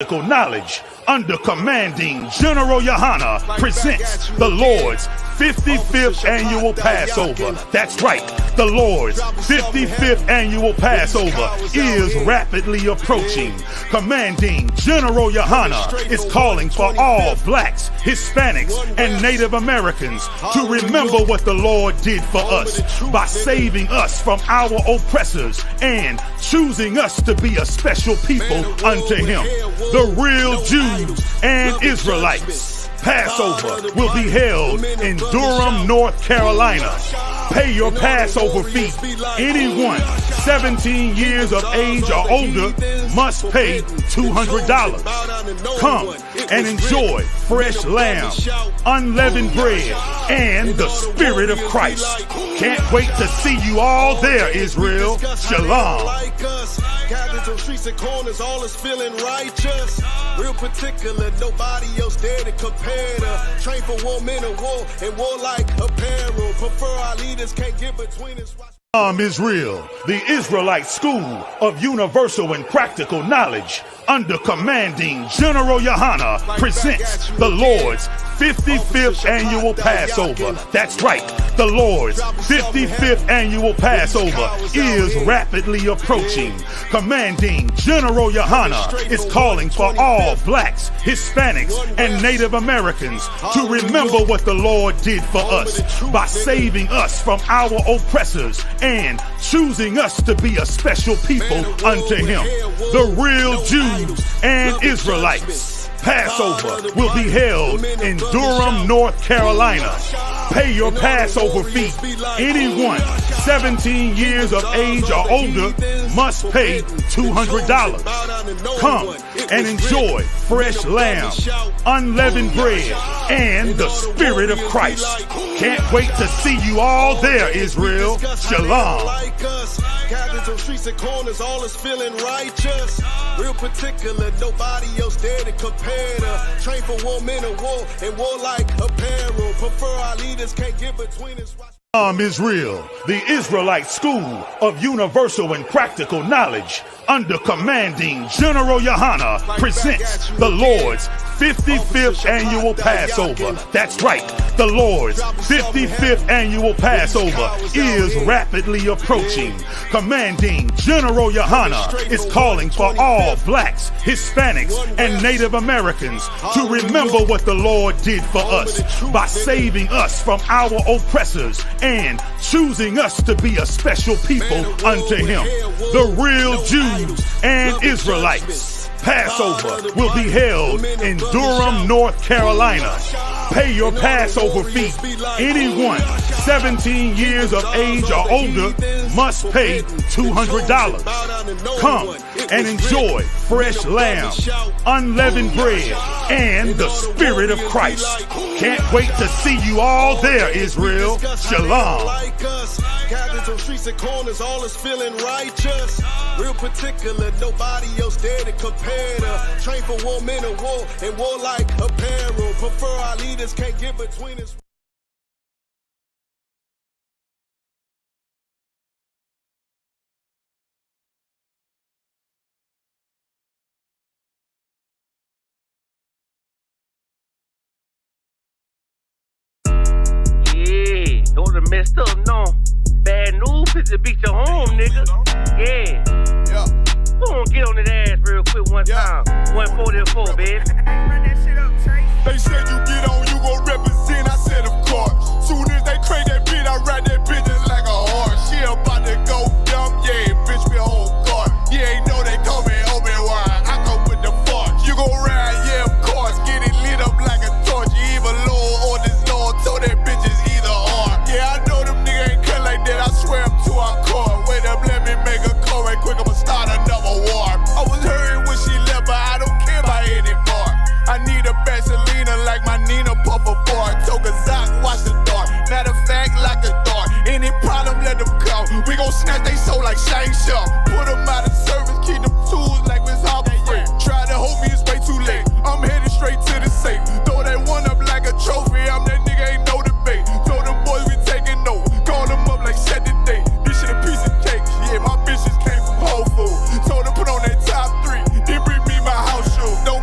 Knowledge under commanding General Yohana presents the Lord's 55th annual Passover. That's right, the Lord's 55th annual Passover is rapidly approaching. Commanding General Yohana is calling for all blacks, Hispanics, and Native Americans to remember what the Lord did for us by saving us from our oppressors and choosing us to be a special people unto Him. The real Jews and Israelites. Passover will be held in Durham, North Carolina. Pay your Passover fee. Anyone 17 years of age or older must pay $200. Come and enjoy fresh lamb, unleavened bread, and the Spirit of Christ. Can't wait to see you all there, Israel. Shalom. Gathered on streets and corners, all is feeling righteous. Real particular, nobody else there to compare to. Train for war, men of war, and warlike apparel. Prefer our leaders, can't get between us. Israel, the Israelite School of Universal and Practical Knowledge, under commanding General Yohana, presents the Lord's 55th annual Passover. That's right, the Lord's 55th annual Passover is rapidly approaching. Commanding General Yohana is calling for all blacks, Hispanics, and Native Americans to remember what the Lord did for us by saving us from our oppressors and choosing us to be a special people unto Him. The real Jews and Israelites. Passover will be held in Durham, North Carolina. Pay your Passover fee. Anyone 17 years of age or older must pay $200. Come and enjoy fresh lamb, unleavened bread, and the Spirit of Christ. Can't wait to see you all there, Israel. Shalom. Gathered on streets and corners, all is feeling righteous. Real particular, nobody else there to compare to. Train for war, men of war, and warlike apparel. Prefer our leaders, can't get between us. Israel, the Israelite School of Universal and Practical Knowledge, under commanding General Yohana, presents the Lord's 55th annual Passover. That's right, the Lord's 55th annual Passover is rapidly approaching. Commanding General Yohana is calling for all blacks, Hispanics, and Native Americans to remember what the Lord did for us by saving us from our oppressors and choosing us to be a special people unto Him. The real Jews and Israelites. Passover will be held in Durham, North Carolina. Pay your Passover fee. Anyone 17 years of age or older must pay $200. Come and enjoy fresh lamb, unleavened bread, and the Spirit of Christ. Can't wait to see you all there, Israel. Shalom. Gathered on streets and corners, all is feeling righteous. Real particular, nobody else there to compare to. Train for war, men of war, and warlike apparel. Prefer our leaders, can't get between us. Yeah, those are messed up, no. Bad news is to beat your home, nigga. Yeah. Go on, get on that ass real quick one time. 144, baby. They said you get on, you gon' represent. I said, of course. Soon as they crank that beat, I ride that bitch just like a horse. She about to go dumb, yeah, bitch, me whole guard. Yeah, ain't know they call me Obi-Wan. I go with the force. You gon' ride, yeah, of course. Get it lit up like a torch. You either low or this Lord told that bitch is either or. Yeah, I know them niggas ain't cut like that. I swear I'm to our core. Wait up, let me make a call right quick. I'ma start another war. I was hurting when she left, but I don't care about anymore. I need a Vaseline like my Nina Puffer Ford. Togazak, watch the dark. Matter of fact, like a dart. Any problem, let them come. We gon' snatch they soul like Shang Tsung. Put them out of service, keep them tools like Miss Harper Free. Try to hold me, it's way too late. I'm headed straight to the safe. Throw that one up like a trophy. I'm that nigga, ain't no debate. Told them boys we taking over. Call them up like set the date. This shit a piece of cake. Yeah, my bitches came from Whole Foods. Told them put on that top 3. Then bring me my house shoes. Don't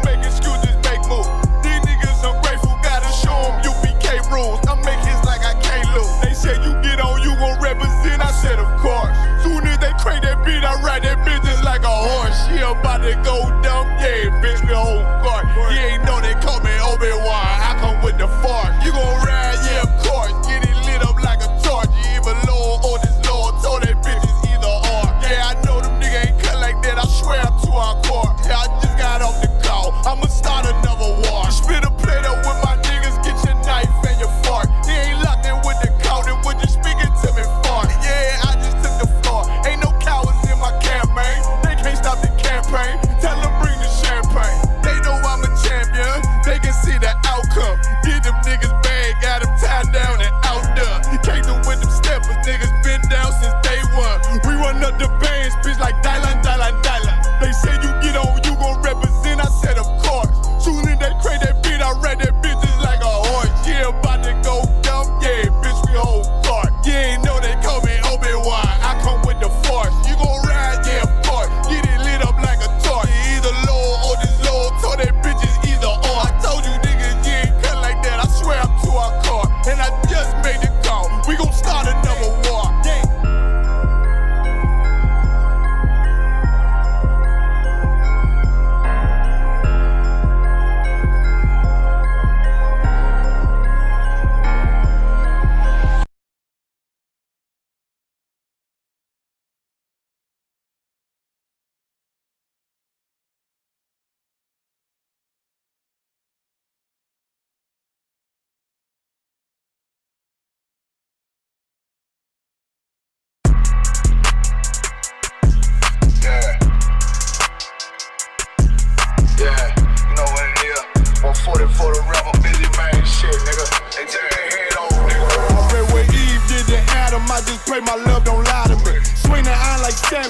like Dylan. They say you get on, you gon' represent. I said, of course. Soon as they crate that beat, I read that bitch just like a horse. Yeah, about to go dumb. Yeah, bitch, we whole cart. You ain't know they call me Obi-Wan. I come with the force. You gon' ride, yeah, of course. Get it lit up like a torch. You either low or this low. Told that bitch is either or. I told you niggas, you ain't cut like that. I swear I'm to our car. And I just made the call. We gon' start another war. Yeah.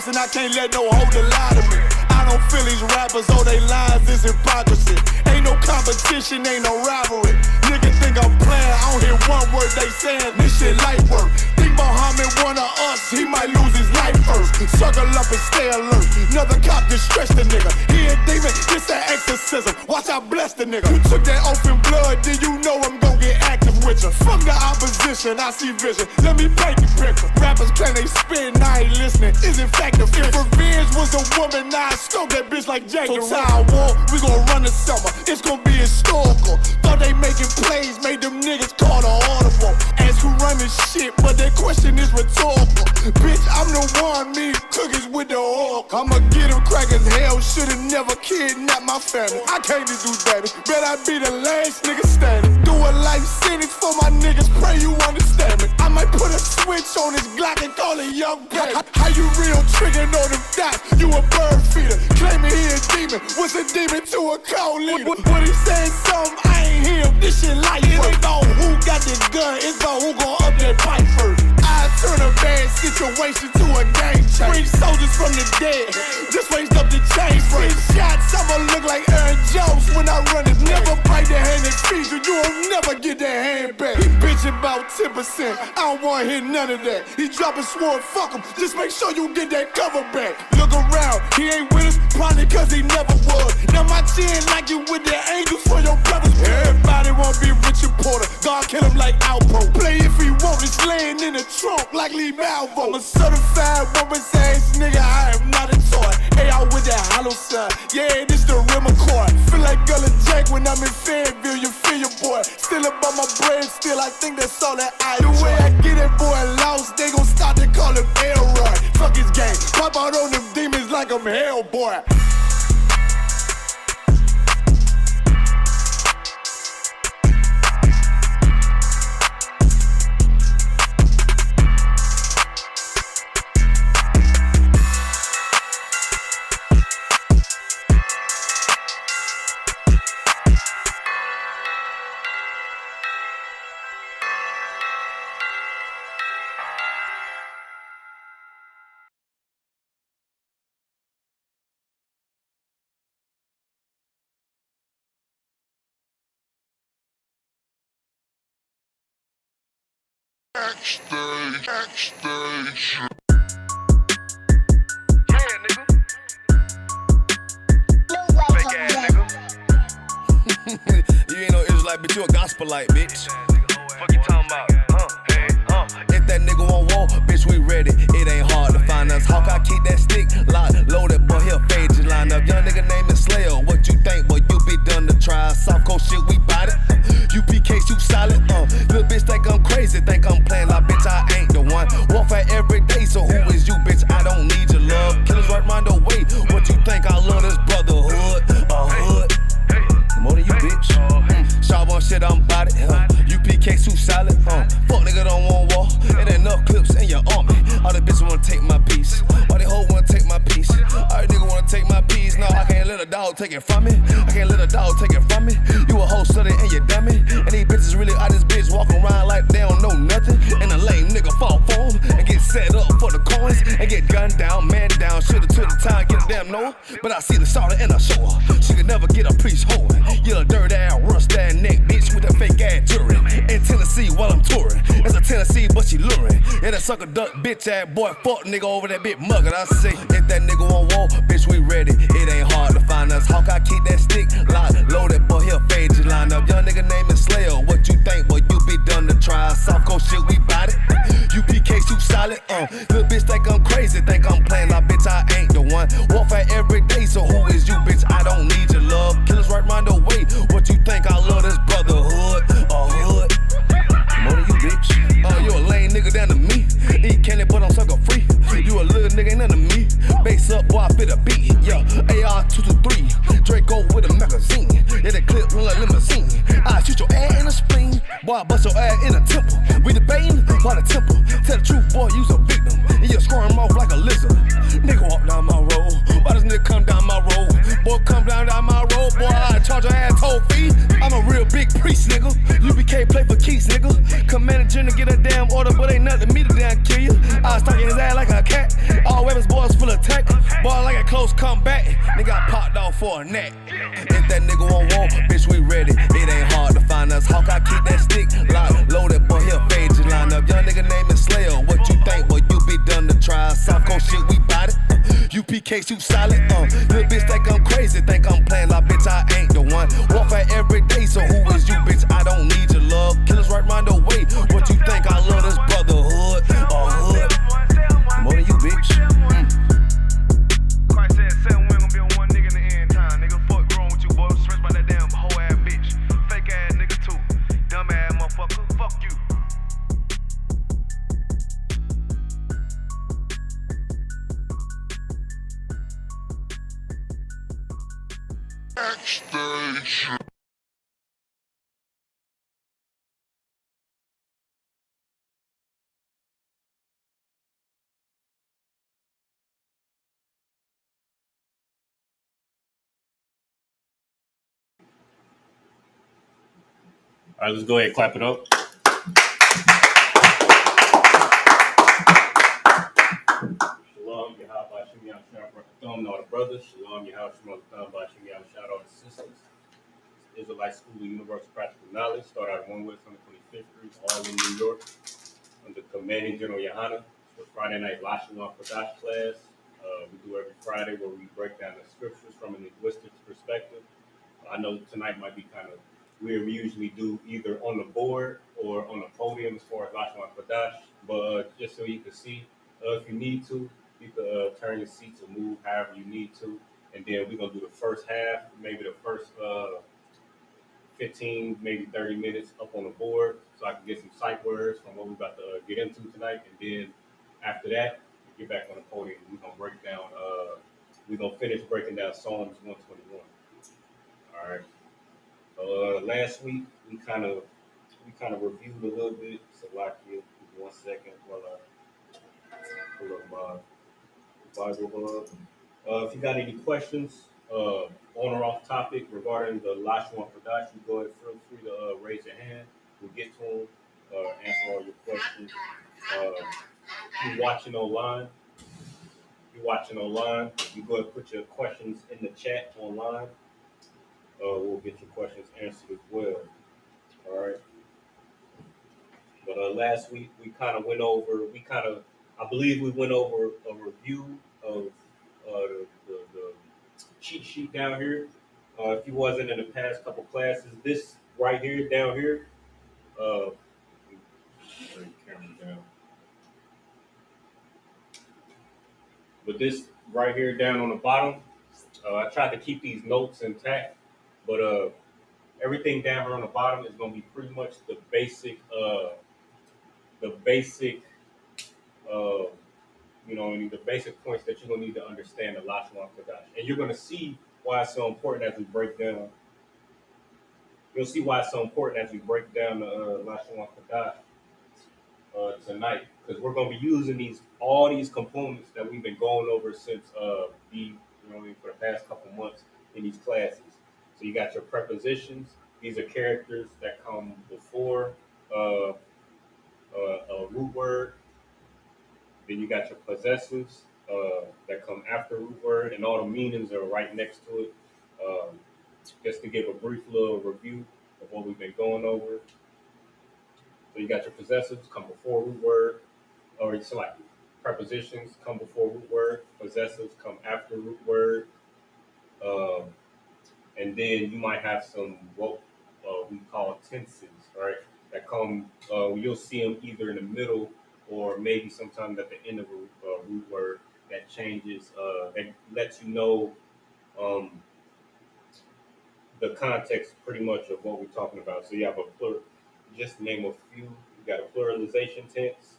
And I can't let no hoe lie to me. I don't feel these rappers, oh they lies is hypocrisy. Ain't no competition, ain't no rivalry. Nigga think I'm playing, I don't hear one word they saying. This shit light work. Think Muhammad one of us, he might lose his life first. Circle up and stay alert. Another cop just stretch the nigga. He a demon, this an exorcism. Watch I bless the nigga. You took that open blood, then you know I'm gon' get active with you. From the opposition, I see vision. Let me paint the picture. Rappers claim they spit and I ain't listening. Is in fact the fear. If revenge was a woman, now I stroke that bitch like Jake. So I war, we gon' run the summer. It's gon' be historical. Thought they making plays, made them niggas call the audible. Ask who run this shit, but that question is rhetorical. Bitch, I'm the one, me cookies with the oil. I'ma get them crackers, hell, should've never kidnapped my family. I can't do that. Bet I be the last nigga standing. Do a life sentence for my niggas, pray you understand me. I might put a switch on this Glock and call it young baby. How you real triggering on them dots? You a bird feeder, claiming he a demon. What's a demon to a cold leader? What he saying something, I ain't hear him. This shit light work. It ain't about who got the gun, it's about who gon' up that pipe first. I turn a bad situation to a game changer. Bring soldiers from the dead, just raised up the chain frame. Shots, I'ma look like Aaron Jones when I run it. Never bite the hand that feeds you, you'll never get that hand back. He bitchin' about 10%, I don't wanna hear none of that. He dropping sword, fuck him, just make sure you get that cover back. Look around, he ain't with us, probably cause he never was. Now my chin like you with the angels for your brothers. Everybody wanna be Richard Porter, God kill him like Alpo. Play if he want, it's laying in the trunk like Lee Malvo. I'm a certified woman's ass nigga, I am not a toy. Hey, out with that hollow side, yeah, this the real McCoy. Feel like Gullah Jack when I'm in Fayetteville, you feel your boy. Still about my bread, still I think that's all that I do. The way I get that boy lost, they gon' start to call him Elroy. Fuck his game, pop out on them demons like I'm Hellboy. Backstage. Yeah, nigga. Fake ass nigga. You ain't no Israelite, bitch, you a gospelite, bitch. Fuck you talking about? If that nigga want war, bitch, we ready. It ain't hard to find us. Hawk, I keep that stick locked, loaded, boy, he'll fade you line up. Young nigga name is Slayer. What you think, boy? You be done to try. Soft coast shit, we bout it. UPK, you solid. Little bitch think I'm crazy, think I'm playing like bitch, I ain't the one. Warfare every day, so who is you, bitch? I don't need your love. Killers right round the way. What you think? I love this brotherhood, a hood. More than you, bitch. Sharp on shit, I'm bout it. UPK, too solid. Fuck nigga don't want war. It ain't enough clips in your army. All the bitches wanna take my piece. All they hoes wanna take my piece. All the niggas wanna take my piece. No, I can't let a dog can't let a dog take it from me. You a whole study and you dummy. And these bitches really out this bitch walking around like they don't know nothing. And a lame nigga fall for him and get set up for the coins and get gunned down, man down. Should've took the time, get a damn no. But I see the starter and I show her. She could never get a priest hoeing. You a dirt ass, rust ass neck bitch with that fake ass jewelry. In Tennessee while I'm touring. It's a Tennessee, but she luring. Yeah, that sucker duck bitch ass boy, fuck nigga over that bitch muggin'. I say, if that nigga on wall, bitch, we ready. It ain't hard to find us. Hawkeye keep that stick locked, loaded, boy, he'll fade you line up. Young nigga name is Slayer. What you think, boy? You be done to try. Soft coast shit, we bout it. UPK, shoot solid. Little bitch think I'm crazy, think I'm playing like bitch, I ain't the one. Warfare every day, so who is you, bitch? I don't need your love. Killers right round the way. What you think? I love this brotherhood. Hood. More than you, bitch. You a lame nigga down to me. Eat candy, but I'm sucker free. You a little nigga, ain't nothing to me. Base up, boy, I fit a beat. Yeah, AR-223. Draco with a magazine. Yeah, that clip run like limousine. I shoot your ass in the spleen. Boy, I bust your ass in the temple. We debating by the temple. Tell the truth, boy, you's a victim. And you squirm off like a lizard. Nigga walk down my road. Why does nigga come down my road? Boy, come down my road. Boy, I charge your ass toll fee. I'm a real big priest, nigga. UBK play for keys, nigga. Commanding general get a damn order, but ain't nothing to me to damn kill you. I was stalking his ass like a cat. All weapons, boys full of tech. Boy, like a close combat. Nigga got popped off for a neck. If that nigga on wall, bitch, we ready. It ain't hard to find us. Hawkeye keep that stick locked, loaded, boy, he'll fade you line up. Young nigga name is Slayer. What you think, boy? You be done to try. Soft coast shit, we bout it. UPK shoot solid. Little bitch think I'm crazy, think I'm playing like bitch, I ain't the one. Warfare every day, so who is you, bitch? I don't need your love. Killers right round the way. What you think? I love this brotherhood. Hood. More than you, bitch. Christ said 7 we ain't gonna be on one nigga in the end time. Nigga, fuck wrong with you, boy. Stressed by that damn hoe ass bitch. Fake ass nigga too. Dumb ass motherfucker. Fuck you. Backstage. All right, let's go ahead and clap it up. Shalom, Yahweh, Shemi, shout out to all the brothers. Shalom, Yahweh, Shemi, shout out to sisters. Israelite School of Universal Practical Knowledge. Start out in 125th Street, all in New York, under Commanding General Yohana. It's the Friday night Lashawan Qadash class. We do every Friday where we break down the scriptures from a linguistics perspective. I know tonight might be kind of weird. We usually do either on the board or on the podium as far as Lashawan Qadash, but just so you can see, if you need to, you can turn your seats or move however you need to. And then we're going to do the first half, maybe the first 15, maybe 30 minutes up on the board so I can get some sight words from what we're about to get into tonight. And then after that, we get back on the podium. We're going to break down, we're going to finish breaking down Psalms 121. All right. Last week, we kind of reviewed a little bit. So, like, give 1 second while I pull up my Bible hub. If you got any questions on or off topic regarding the Lashawan Qadash, you go ahead, feel free to raise your hand. We'll get to them, answer all your questions. If you're watching online, you go ahead and put your questions in the chat online. We'll get your questions answered as well. All right. But last week we kind of went over. I believe we went over a review of the cheat sheet down here. If you wasn't in the past couple classes, this right here down here. Turn the camera down. But this right here down on the bottom, I tried to keep these notes intact, but everything down here on the bottom is going to be pretty much the basic, the basic points that you're going to need to understand the Lashawan Qadash. And you're going to see why it's so important as we break down. You'll see why it's so important as we break down the Lashawan Qadash tonight, because we're going to be using all these components that we've been going over since for the past couple months in these classes. So you got your prepositions. These are characters that come before uh, a root word. Then you got your possessives that come after root word, and all the meanings are right next to it. Um, just to give a brief little review of what we've been going over. So you got your possessives come before root word, or it's like prepositions come before root word, possessives come after root word, um, and then you might have some what we call tenses, right? That come, you'll see them either in the middle or maybe sometimes at the end of a root word that changes, that lets you know um, the context pretty much of what we're talking about. So you have a just to name a few. You got a pluralization tense.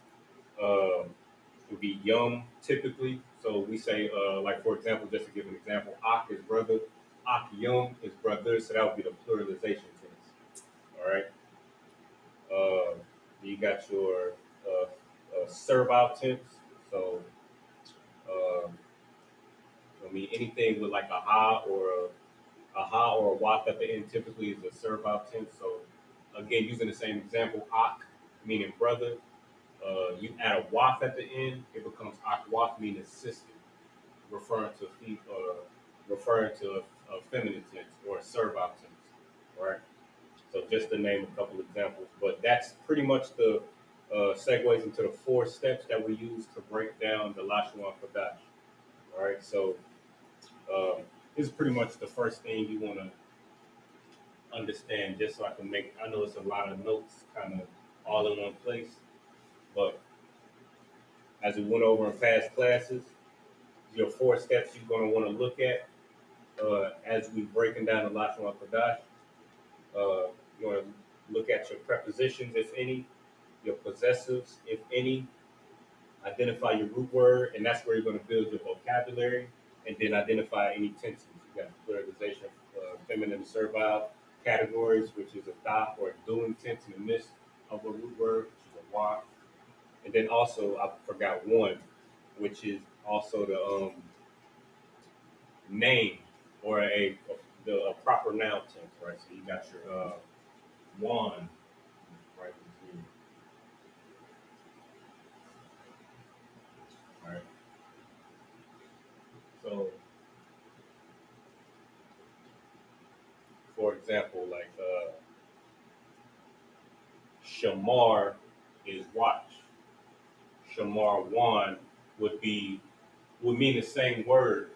Would be yum typically. So we say, like for example, just to give an example, ak is brother, ak yum is brother. So that would be the pluralization tense. All right. You got your servile tense. So I mean anything with like a ha or a waf at the end typically is a servile tense. So again, using the same example, ak meaning brother. You add a waf at the end, it becomes ak waf meaning sister, referring to a feminine tense or a servile tense, right? So just to name a couple examples, but that's pretty much the segues into the 4 steps that we use to break down the Lashawan Qadash. All right, so this is pretty much the first thing you want to understand, just so I can make. I know it's a lot of notes, kind of all in one place, but as we went over in past classes, your 4 steps you're going to want to look at as we breaking down the Lashawan Qadash. You want to look at your prepositions, if any, your possessives, if any, identify your root word, and that's where you're going to build your vocabulary, and then identify any tenses. You got pluralization, feminine and servile categories, which is a da or a doing tense in the midst of a root word, which is a wa. And then also, I forgot one, which is also the name or a proper noun tense, right? So you got your one, right? All right. So, for example, like shamar is watch. Shamar one would mean the same word,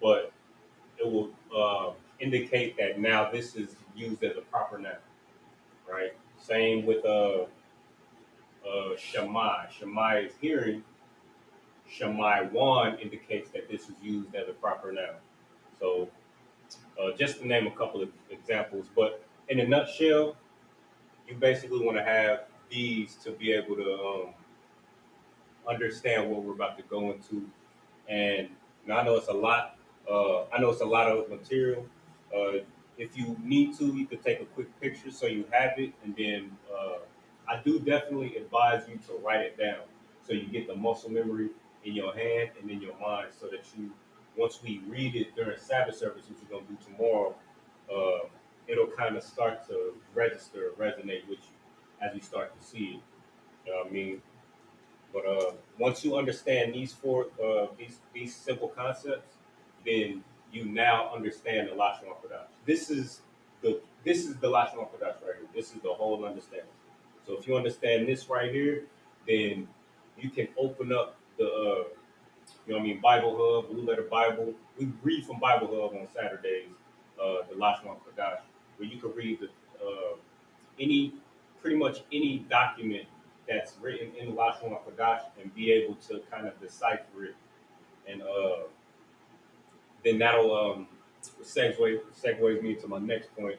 but it will indicate that now this is used as a proper noun, right? Same with shamai. Shamai is hearing. Shamai one indicates that this is used as a proper noun. So just to name a couple of examples, but in a nutshell, you basically want to have these to be able to understand what we're about to go into. And I know it's a lot. I know it's a lot of material. If you need to, you could take a quick picture so you have it, and then I do definitely advise you to write it down so you get the muscle memory in your hand and in your mind, so that you, once we read it during Sabbath service, which we're gonna do tomorrow, it'll kind of start to register, resonate with you as you start to see it. You know what I mean? But once you understand these 4 these simple concepts, then you now understand the Lashawan Qadash. This is the Lashawan Qadash right here. This is the whole understanding. So if you understand this right here, then you can open up the you know what I mean, Bible Hub, Blue Letter Bible. We read from Bible Hub on Saturdays, the Lashawan Qadash, where you can read the any pretty much any document that's written in Lashawan Qadash and be able to kind of decipher it, and then that'll segues me to my next point.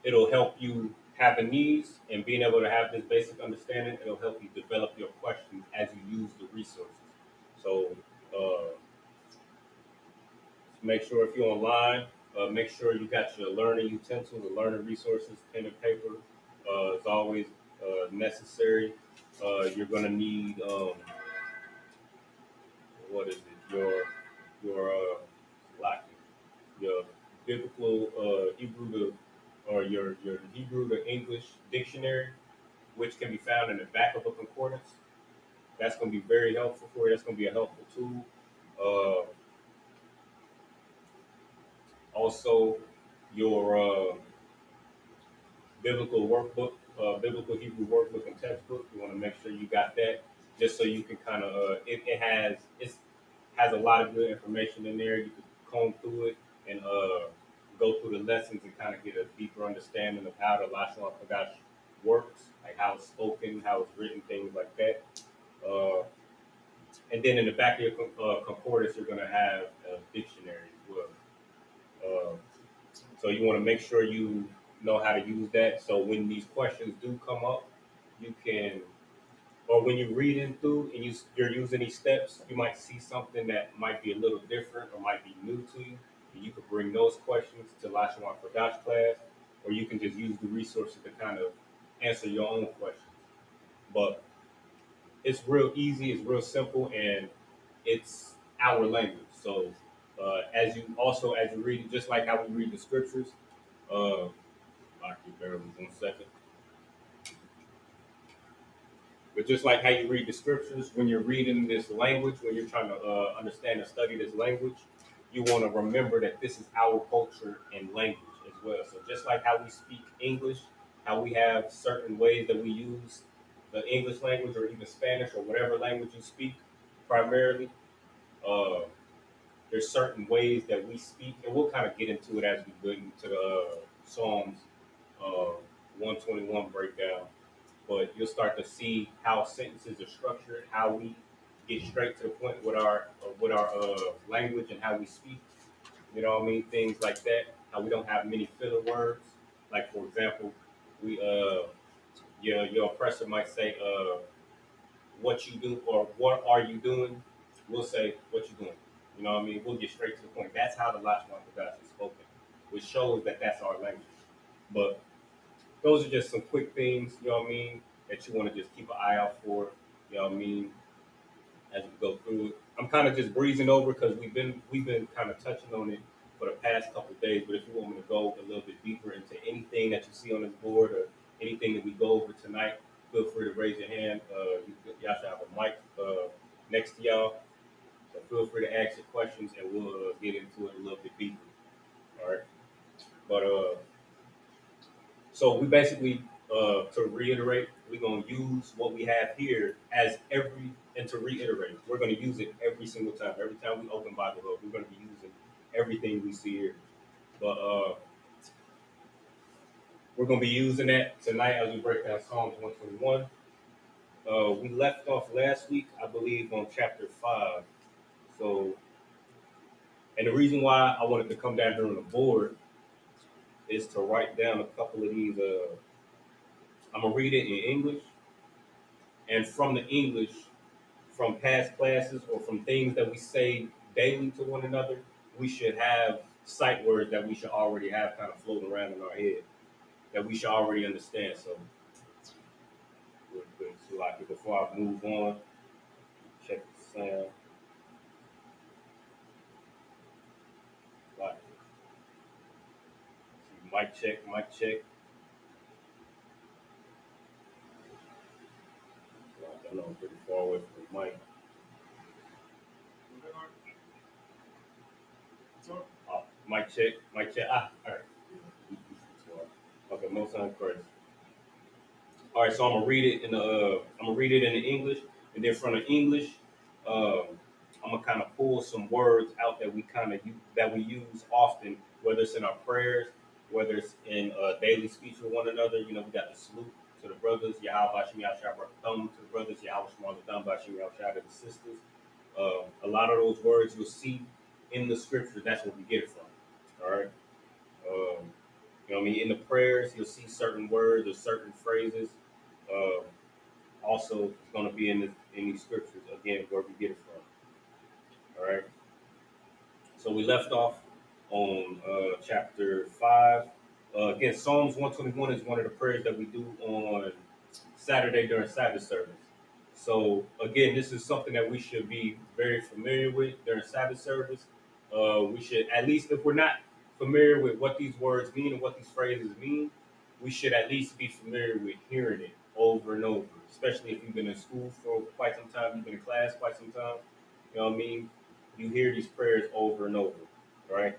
It'll help you having these and being able to have this basic understanding. It'll help you develop your questions as you use the resources. So make sure if you're online, make sure you got your learning utensils, the learning resources, pen and paper. It's always necessary. You're gonna need what is it? Your lacking. your biblical Hebrew to or your Hebrew to English dictionary, which can be found in the back of a concordance. That's going to be very helpful for you. That's going to be a helpful tool. Uh, Also, your biblical workbook, biblical Hebrew workbook and textbook. You want to make sure you got that, just so you can kind of it has a lot of good information in there. You can comb through it and go through the lessons and kind of get a deeper understanding of how the Lashawan Qadash works, like how it's spoken, how it's written, things like that. Uh, and then in the back of your concordance, you're going to have a dictionary as well. Uh, So you want to make sure you know how to use that. So when these questions do come up, you can, or when you're reading through and you're using these steps, you might see something that might be a little different or might be new to you. And you could bring those questions to Lashawan Qadash class, or you can just use the resources to kind of answer your own questions. But it's real easy, it's real simple, and it's our language. So as you read it, just like how we read the scriptures, I can bear with 1 second. But just like how you read the scriptures, when you're reading this language, when you're trying to understand and study this language, you want to remember that this is our culture and language as well. So just like how we speak English, how we have certain ways that we use the English language or even Spanish or whatever language you speak primarily, uh, there's certain ways that we speak, and we'll kind of get into it as we get into the Psalms uh, 121 breakdown. But you'll start to see how sentences are structured, how we get straight to the point with our language and how we speak. You know what I mean? Things like that. How we don't have many filler words. Like for example, we your oppressor might say what you do or what are you doing. We'll say what you doing. You know what I mean? We'll get straight to the point. That's how the Lashawan Qadash is spoken, which shows that that's our language. But those are just some quick things, you know what I mean, that you want to just keep an eye out for, you know what I mean, as we go through it. I'm kind of just breezing over because we've been kind of touching on it for the past couple of days. But if you want me to go a little bit deeper into anything that you see on this board or anything that we go over tonight, feel free to raise your hand. Y'all should have a mic next to y'all. So feel free to ask your questions and we'll get into it a little bit deeper. All right. But so we basically, to reiterate, we're going to use what we have here and to reiterate, we're going to use it every single time. Every time we open Bible Hub, we're going to be using everything we see here. But we're going to be using that tonight as we break down Psalms 121. We left off last week, I believe, on chapter 5. So, and the reason why I wanted to come down here on the board is to write down a couple of these. I'm gonna read it in English, and from the English, from past classes or from things that we say daily to one another, we should have sight words that we should already have kind of floating around in our head that we should already understand. So, real quick, so like before I move on, check the sound. Like, mic check, mic check. I know I'm pretty far away from the mic. Mic check, mic check. All right. Okay, most time first. All right, so I'm gonna read it in the English, and then from the English, I'm gonna kind of pull some words out that we use often, whether it's in our prayers, whether it's in daily speech with one another. You know, we got the salute to the brothers, Yahweh Bashim Yahshua Thumb to the brothers, Yahweh Shema Thumb Bashim Yahshua to the sisters. A lot of those words you'll see in the scripture. That's where we get it from. All right. You know what I mean? In the prayers, you'll see certain words or certain phrases. Also, it's going to be in these scriptures, again, where we get it from. All right. So we left off on chapter 5. Again, Psalms 121 is one of the prayers that we do on Saturday during Sabbath service. So, again, this is something that we should be very familiar with during Sabbath service. We should, at least if we're not familiar with what these words mean and what these phrases mean, we should at least be familiar with hearing it over and over, especially if you've been in school for quite some time, you've been in class quite some time. You know what I mean? You hear these prayers over and over, right?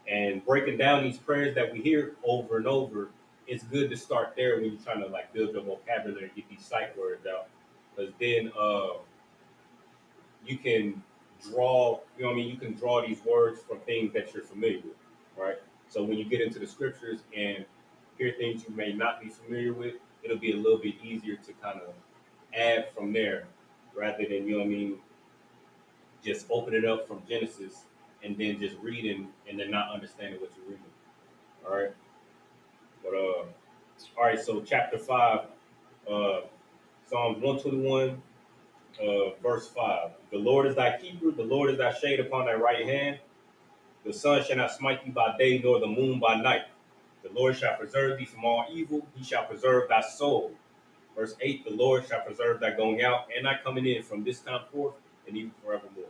And breaking down these prayers that we hear over and over, it's good to start there when you're trying to like build your vocabulary and get these sight words out. Because then you can draw, you know what I mean? You can draw these words from things that you're familiar with, right? So when you get into the scriptures and hear things you may not be familiar with, it'll be a little bit easier to kind of add from there rather than, you know what I mean, just open it up from Genesis and then just reading and then not understanding what you're reading. All right. But all right, so chapter 5, Psalms 121, verse 5. The Lord is thy keeper, the Lord is thy shade upon thy right hand. The sun shall not smite thee by day, nor the moon by night. The Lord shall preserve thee from all evil, he shall preserve thy soul. Verse 8, the Lord shall preserve thy going out and thy coming in from this time forth and even forevermore.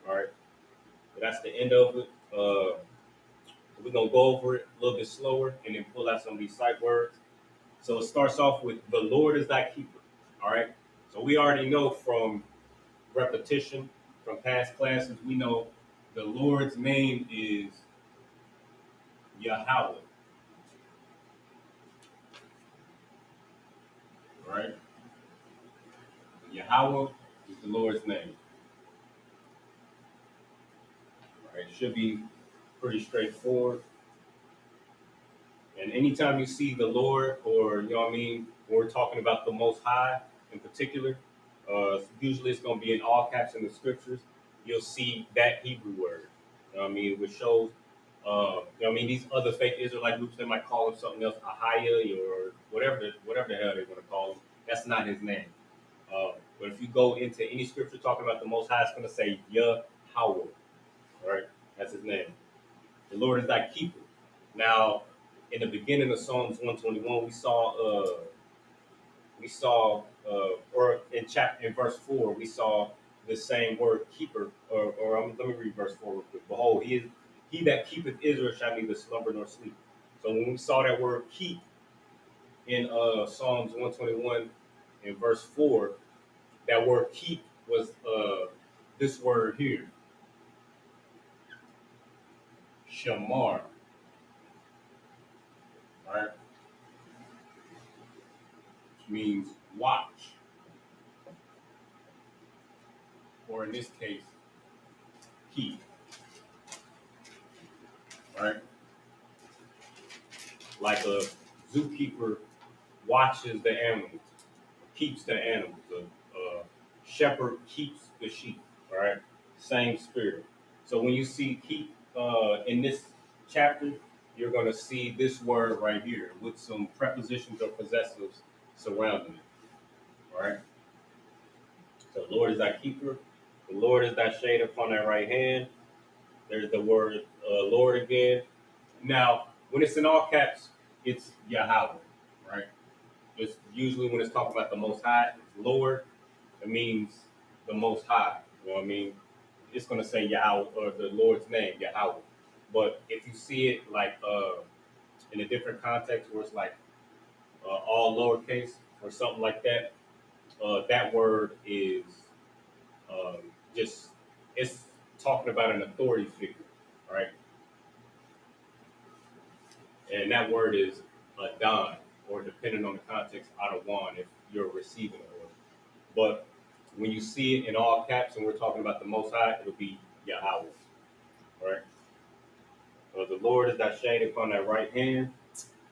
All right. So that's the end of it. We're going to go over it a little bit slower and then pull out some of these sight words. So it starts off with, the Lord is thy keeper. All right. So we already know from repetition, from past classes, we know the Lord's name is Yahweh. All right. Yahweh is the Lord's name. All right. It should be pretty straightforward. And anytime you see the Lord, or, you know what I mean, when we're talking about the Most High in particular, usually it's going to be in all caps in the scriptures. You'll see that Hebrew word, you know what I mean, which shows, you know what I mean, these other fake Israelite groups, they might call him something else, Ahaya, or whatever the hell they're going to call him. That's not his name. But if you go into any scripture talking about the Most High, it's going to say Yahweh, all right? That's his name. The Lord is thy keeper. Now, in the beginning of Psalms 121, or in verse 4, we saw the same word keeper, let me read verse 4 real quick. Behold, he that keepeth Israel shall neither slumber nor sleep. So when we saw that word keep in Psalms 121 in verse 4, that word keep was this word here, shamar. Right? Which means watch. Or in this case, keep. Right? Like a zookeeper watches the animals, keeps the animals. A shepherd keeps the sheep. All right? Same spirit. So when you see keep in this chapter, you're going to see this word right here with some prepositions or possessives surrounding it. All right? So the Lord is thy keeper. The Lord is thy shade upon thy right hand. There's the word Lord again. Now, when it's in all caps, it's Yahweh, right? It's usually when it's talking about the Most High, it's Lord. It means the Most High. You know what I mean? It's going to say Yahweh, or the Lord's name, Yahweh. But if you see it like in a different context where it's like all lowercase or something like that, that word is just, it's talking about an authority figure, right? And that word is Adon, or depending on the context, Adawan, if you're receiving it. But when you see it in all caps and we're talking about the Most High, it'll be Yahweh, right? So the Lord is thy shade upon thy right hand.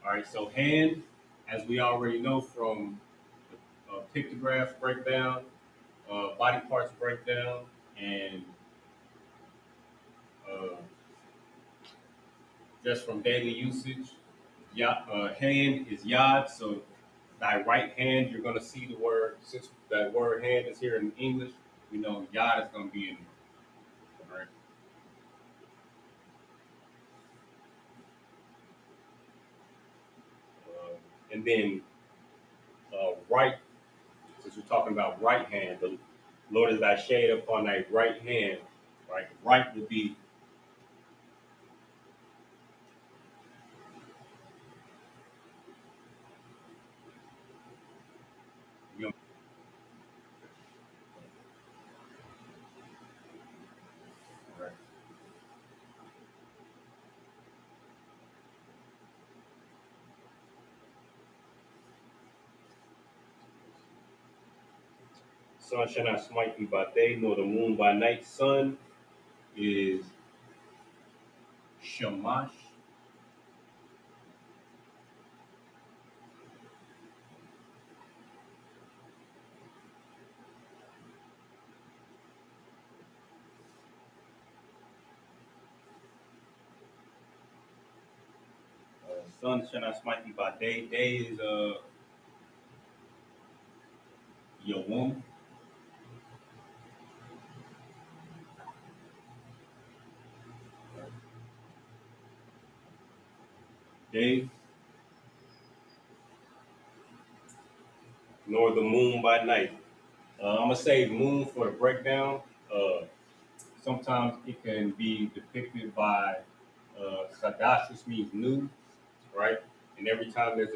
All right, so hand, as we already know from pictographs breakdown, body parts breakdown, and just from daily usage, hand is yad. So thy right hand, you're going to see the word, since that word hand is here in English, we know yad is going to be in there. All right. And then right, since we're talking about right hand, the Lord is thy shade upon thy right hand, right? Right would be Sun shall not smite thee by day, nor the moon by night. Sun is Shamash. Sun shall not smite thee by day. Day is Yawum. Day, nor the moon by night. I'm gonna say moon for the breakdown. Sometimes it can be depicted by Qadash, which means new, right? And uh, every time there's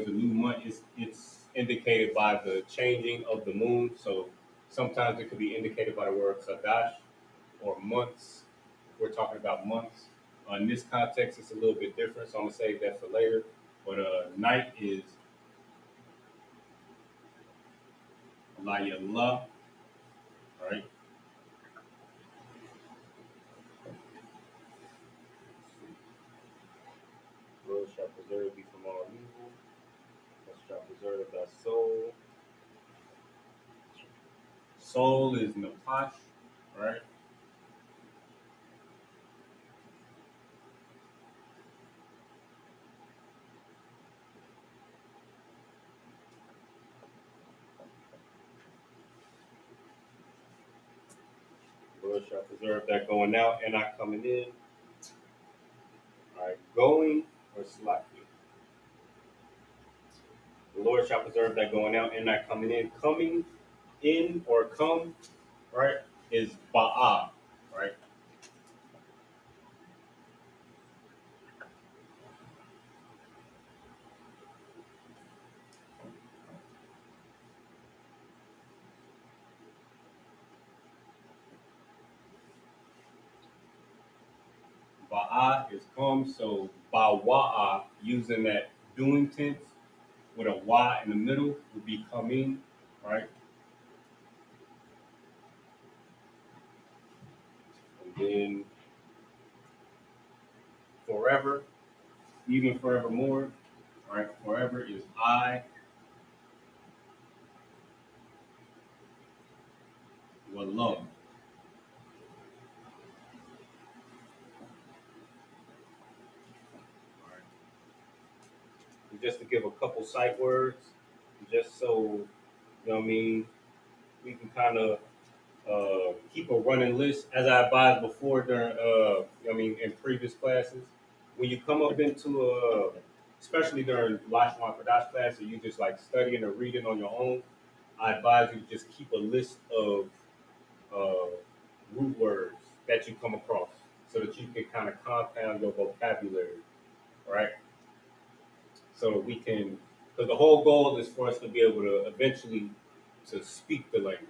a new month, it's indicated by the changing of the moon. So sometimes it could be indicated by the word Qadash or months. We're talking about months. In this context, it's a little bit different, so I'm gonna save that for later. But night is Layallah, right? Lord shall preserve thee from all evil. Lord shall preserve thy soul. Soul is Napash, right? Lord shall preserve that going out and not coming in. All right, going or slacking. The Lord shall preserve that going out and not coming in. Coming in or come, right, is Ba'ah, right? Ba'ah is come, so Ba'wa'ah, using that doing tense with a Y in the middle, would be coming, right? And then forever, even forevermore, right? Forever is I will love. Right? And just to give a couple sight words, just so you know what I mean, we can kind of keep a running list, as I advised before during, I mean, in previous classes. When you come up into especially during Lashawan Qadash class, or you just like studying or reading on your own, I advise you to just keep a list of uh, root words that you come across, so that you can kind of compound your vocabulary, right? So we can, because the whole goal is for us to be able to eventually to speak the language,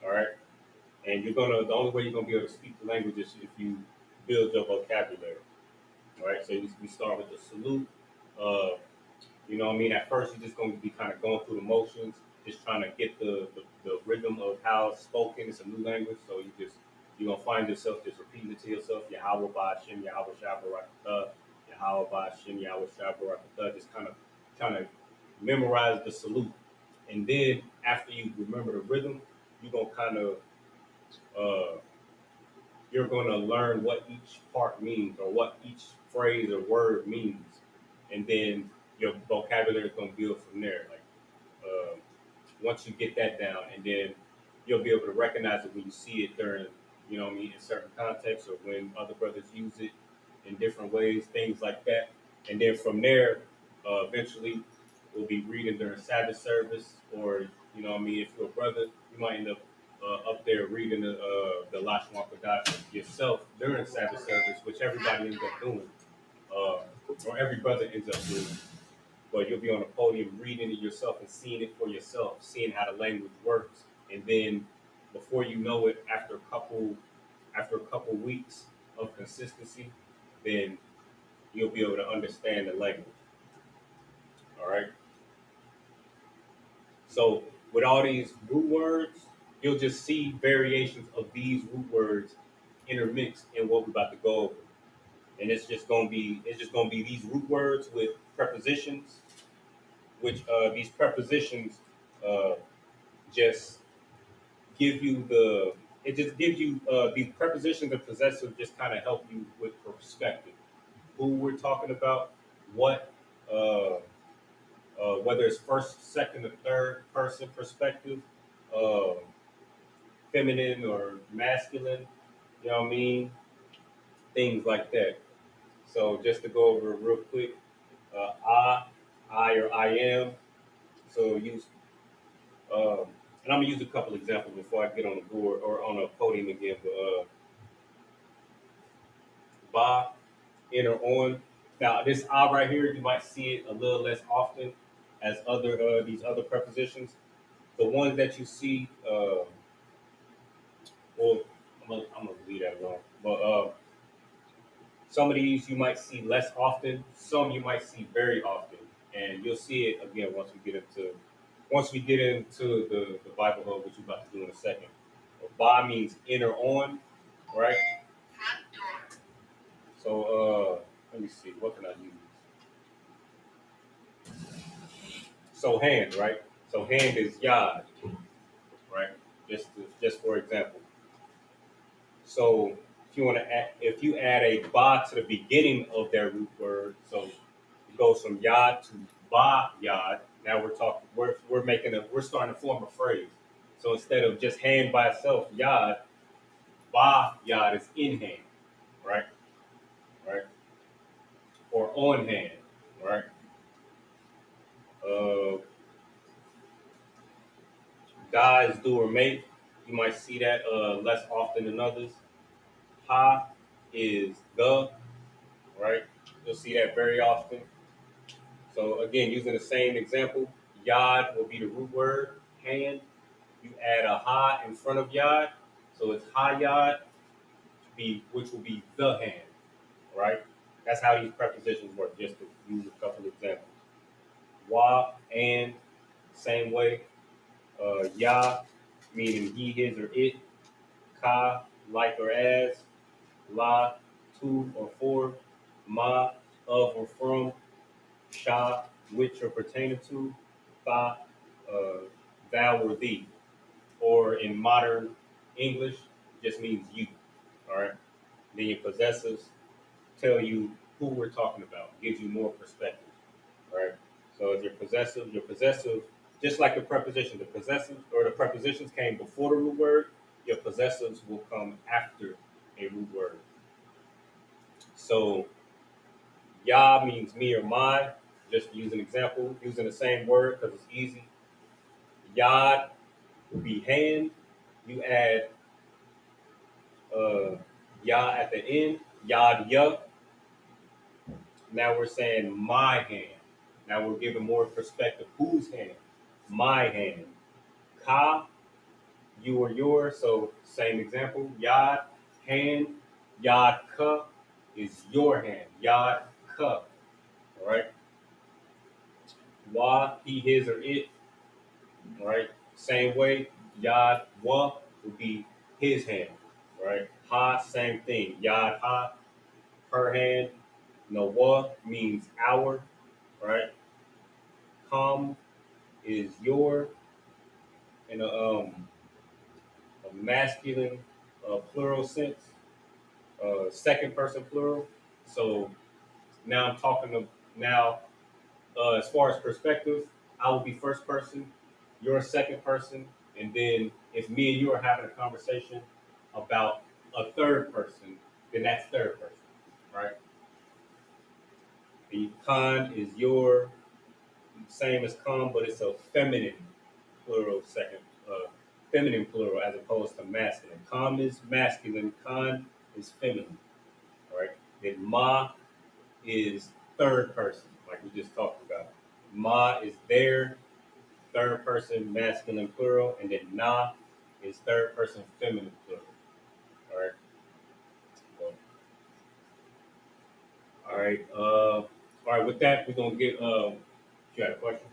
all right? And the only way you're gonna be able to speak the language is if you build your vocabulary. All right. So we start with the salute. Uh, you know what I mean? At first you're just gonna be kind of going through the motions, just trying to get the rhythm of how it's spoken. It's a new language, so you're gonna find yourself just repeating it to yourself, Yahweh Ba'ashem, Yahweh Shabarakatah, Yahweh Ba'ashem, Yahweh Shabarakatah, just kind of trying to memorize the salute. And then after you remember the rhythm, you're gonna kind of uh, you're going to learn what each part means or what each phrase or word means, and then your vocabulary is going to build from there. Like uh, once you get that down, and then you'll be able to recognize it when you see it during, you know what I mean, in certain contexts or when other brothers use it in different ways, things like that. And then from there, eventually, we'll be reading during Sabbath service, or you know what I mean, if you're a brother, you might end up there reading the Lashawan Qadash yourself during Sabbath service, which everybody ends up doing, uh, or every brother ends up doing. But you'll be on a podium reading it yourself and seeing it for yourself, seeing how the language works, and then before you know it, after a couple weeks of consistency, then you'll be able to understand the language. All right. So with all these root words, you'll just see variations of these root words intermixed in what we're about to go over. And it's just gonna be these root words with prepositions, which these prepositions uh, just give you the it just gives you these prepositions and possessive just kind of help you with perspective. Who we're talking about, what uh, whether it's first, second, or third person perspective, uh, feminine or masculine, you know what I mean? Things like that. So just to go over it real quick, I or I am. So use, and I'm gonna use a couple examples before I get on the board or on a podium again. But ba, in or on. Now this I right here, you might see it a little less often as other these other prepositions. The ones that you see, well, I'm gonna leave that alone. But some of these you might see less often. Some you might see very often, and you'll see it again once we get into the Bible Hub, which we're about to do in a second. Ba means in or on, right? So let me see, what can I use? So hand, right? So hand is yad, right? Just for example. So if you add a ba to the beginning of their root word, so it goes from yad to ba yad. Now we're starting to form a phrase. So instead of just hand by itself, yad, ba yad is in hand, right? Right? Or on hand, right? Uh, Da is do or make. You might see that less often than others. Ha is the, right? You'll see that very often. So again, using the same example, yad will be the root word, hand. You add a ha in front of yad, so it's ha yad, which will be the hand, right? That's how these prepositions work, just to use a couple of examples. Wa, and, same way. Ya, meaning he, his, or it. Ka, like or as. La, to or for. Ma, of or from. Sha, which or pertaining to. Tha, uh, thou or thee. Or in modern English, just means you. All right. Then your possessives tell you who we're talking about, gives you more perspective. Right. So if your possessive, just like the prepositions came before the root word, your possessives will come after a root word. So ya means me or my, just to use an example, using the same word because it's easy. Yad would be hand. You add ya at the end, yad ya. Now we're saying my hand. Now we're giving more perspective. Whose hand? My hand. Ka, you or your. So same example. Yad, hand. Yad ka is your hand. Yad ka. All right. Wa, he, his, or it. All right. Same way. Yad wa would be his hand. Right. Ha, same thing. Yad ha, her hand. No, wa means our. Right. Kam is your. In a masculine plural sense, second person plural. So now I'm talking of now as far as perspective, I will be first person, you're second person, and then if me and you are having a conversation about a third person, then that's third person, right? The con is your, same as con, but it's a feminine plural second, feminine plural as opposed to masculine. Con is masculine, con is feminine, right? Then ma is third person, like we just talked about. Ma is their, third person masculine plural, and then na is third person feminine plural. All right. So, all right. All right. With that, we're gonna get. You had a question?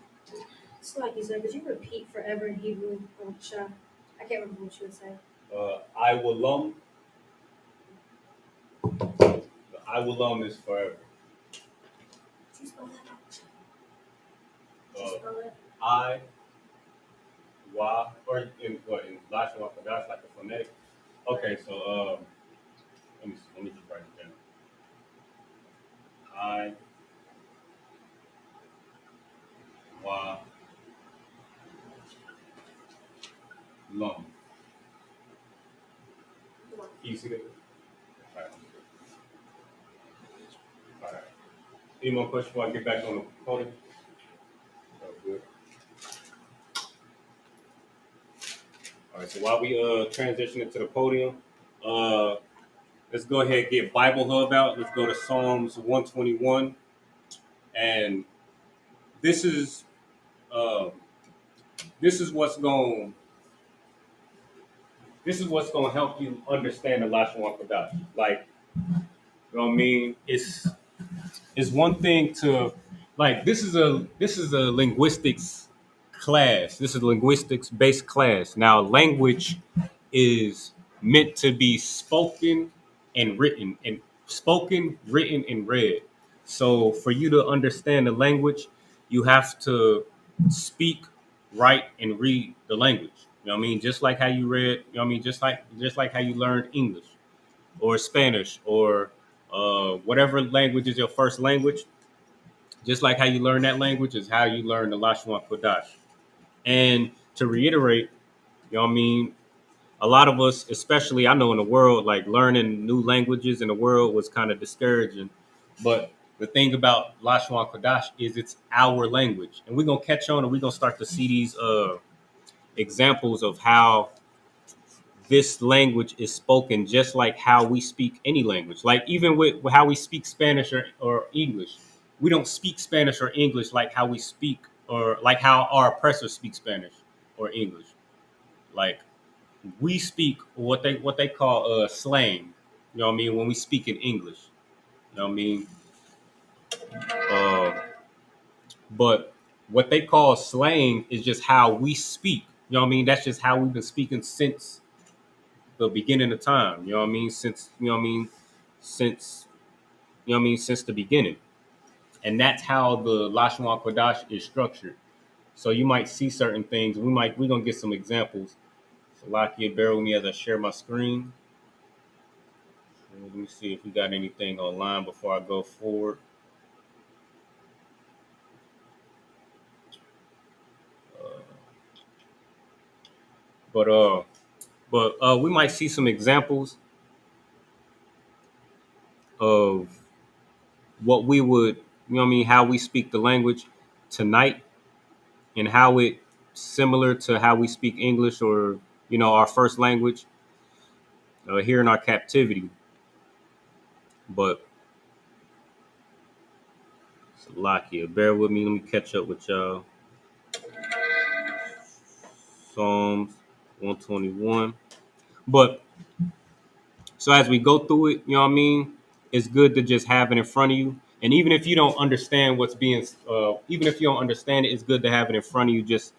It's like you said, could you repeat forever in Hebrew? Shah? I can't remember what you would say. I will lum. The I will lum is forever. Could you spell that out? Could you Uh, spell it? I, Y, or in Lashawan Qadash, like a phonetic. Okay, so let me just write it down. I, Y, lum. Can you see that? All right. All right. Any more questions before I get back on the podium? Oh, good. All right. So while we transition into the podium, let's go ahead and get Bible Hub out. Let's go to Psalms 121, and this is uh, this is what's going to help you understand the Lashawan Qadash. Like, you know what I mean? It's one thing to like this is a linguistics class. This is a linguistics based class. Now, language is meant to be spoken, written, and read. So for you to understand the language, you have to speak, write, and read the language. You know what I mean? Just like how you read, you know what I mean? Just like how you learned English or Spanish or whatever language is your first language. Just like how you learn that language is how you learn the Lashawan Kodash. And to reiterate, you know what I mean? A lot of us, especially I know in the world, like learning new languages in the world was kind of discouraging. But the thing about Lashawan Kodash is it's our language. And we're going to catch on and we're going to start to see these examples of how this language is spoken just like how we speak any language. Like even with how we speak Spanish or English, we don't speak Spanish or English like how we speak or like how our oppressors speak Spanish or English. Like we speak what they call slang. You know what I mean? When we speak in English, you know what I mean? Uh, but what they call slang is just how we speak. You know what I mean? That's just how we've been speaking since the beginning of time. You know what I mean? Since you know what I mean? Since you know what I mean? Since the beginning, and that's how the Lashawan Kodash is structured. So you might see certain things. We're gonna get some examples. So Lakia, bear with me as I share my screen. Let me see if we got anything online before I go forward. Uh, but we might see some examples of what we would, you know what I mean, how we speak the language tonight and how it similar to how we speak English or, you know, our first language here in our captivity. But Salakia, bear with me. Let me catch up with y'all. Psalms 121. But so as we go through it, you know what I mean? It's good to just have it in front of you. And even if you don't understand what's being, even if you don't understand it, it's good to have it in front of you just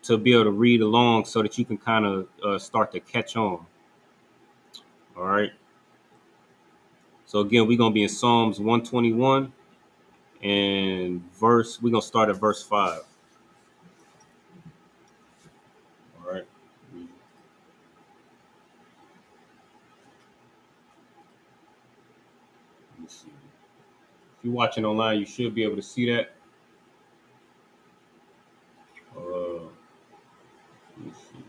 to be able to read along so that you can kind of start to catch on. All right. So again, we're going to be in Psalms 121 and we're going to start at verse 5. All right. Let me see. If you're watching online, you should be able to see that. Let me see.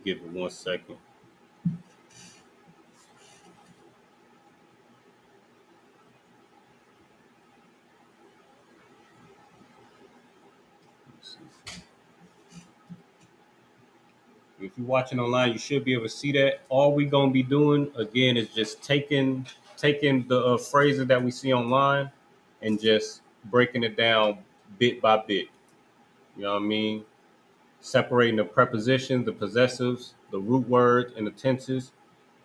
Give it 1 second. If you're watching online, you should be able to see that. All we're gonna be doing again is just taking the phrases that we see online and just breaking it down bit by bit. You know what I mean? Separating the prepositions, the possessives, the root words, and the tenses,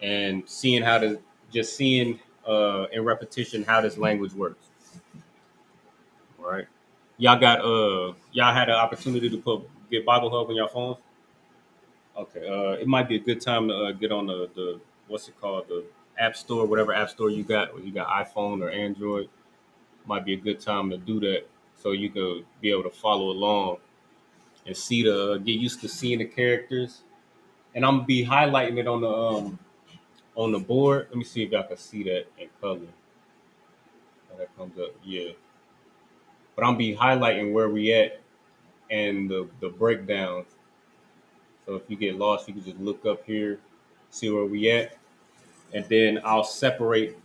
and seeing how to just seeing in repetition how this language works. All right. y'all had an opportunity to get Bible Hub on your phones? Okay. It might be a good time to get on the what's it called, the App Store, whatever App Store you got, whether you got iPhone or Android. Might be a good time to do that so you could be able to follow along and see get used to seeing the characters. And I'm gonna be highlighting it on the board. Let me see if y'all can see that in color. Oh, that comes up, yeah. But I'm gonna be highlighting where we at and the breakdowns. So if you get lost, you can just look up here, see where we at, and then I'll separate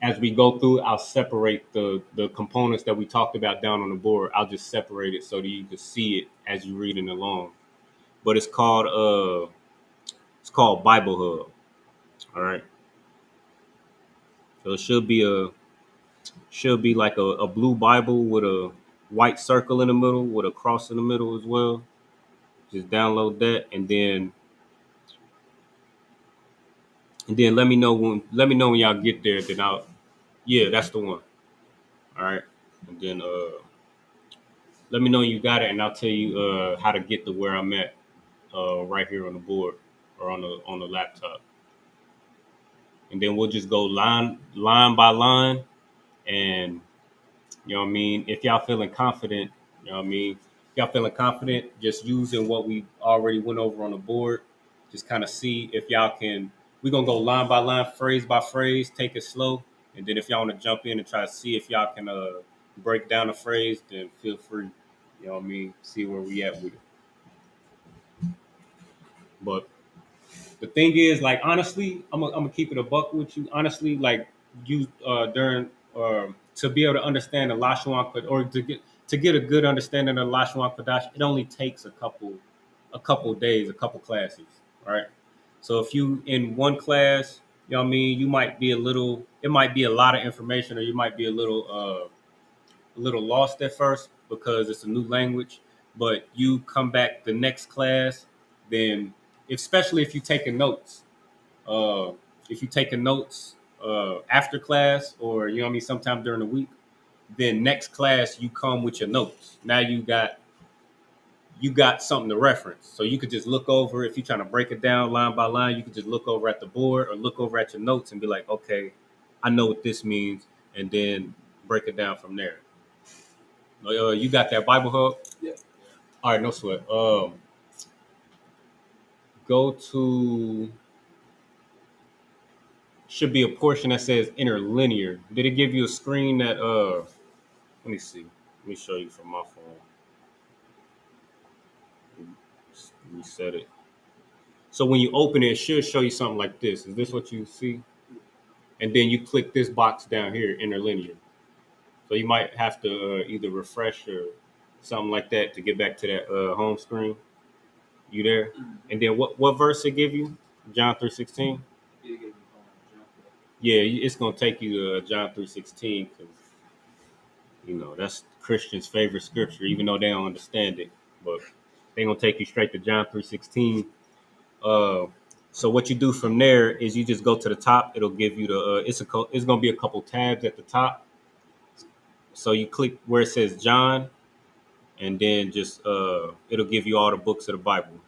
as we go through. I'll separate the components that we talked about down on the board. I'll just separate it so that you can see it as you're reading along. But it's called Bible Hub. All right. So it should be like a blue Bible with a white circle in the middle with a cross in the middle as well. Just download that and then let me know when y'all get there. Then yeah, that's the one. All right. And then let me know you got it, and I'll tell you how to get to where I'm at right here on the board or on the laptop. And then we'll just go line by line, and you know what I mean. If y'all feeling confident, you know what I mean. If y'all feeling confident, just using what we already went over on the board, just kind of see if y'all can. We're gonna go line by line, phrase by phrase, take it slow, and then if y'all want to jump in and try to see if y'all can break down a phrase, then feel free. You know what I mean. See where we at with it. But the thing is, like, honestly, I'm gonna keep it a buck with you. Honestly, like, you during to be able to understand the Lashawan or to get a good understanding of Lashawan Qadash, it only takes a couple days, a couple classes, right? So if you in one class, you know what I mean, you might be it might be a lot of information, or you might be a little lost at first because it's a new language. But you come back the next class, then especially if you're taking notes, uh, if you're taking notes after class, or you know what I mean, sometime during the week, then next class you come with your notes. Now you got something to reference. So you could just look over, if you're trying to break it down line by line, you could just look over at the board or look over at your notes and be like, okay, I know what this means, and then break it down from there. You got that Bible Hub? Yeah. All right, no sweat. Go to, should be a portion that says interlinear. Did it give you a screen that let me see. Let me show you from my phone. Reset it. So when you open it, it should show you something like this. Is this what you see? And then you click this box down here, interlinear. So you might have to either refresh or something like that to get back to that home screen. You there? And then what verse it give you? John 3:16. Yeah, it's gonna take you to John 3:16 because you know that's Christians' favorite scripture, even though they don't understand it. But they're gonna take you straight to John 3:16. So what you do from there is you just go to the top. It'll give you the it's gonna be a couple tabs at the top. So you click where it says John, and then just it'll give you all the books of the Bible.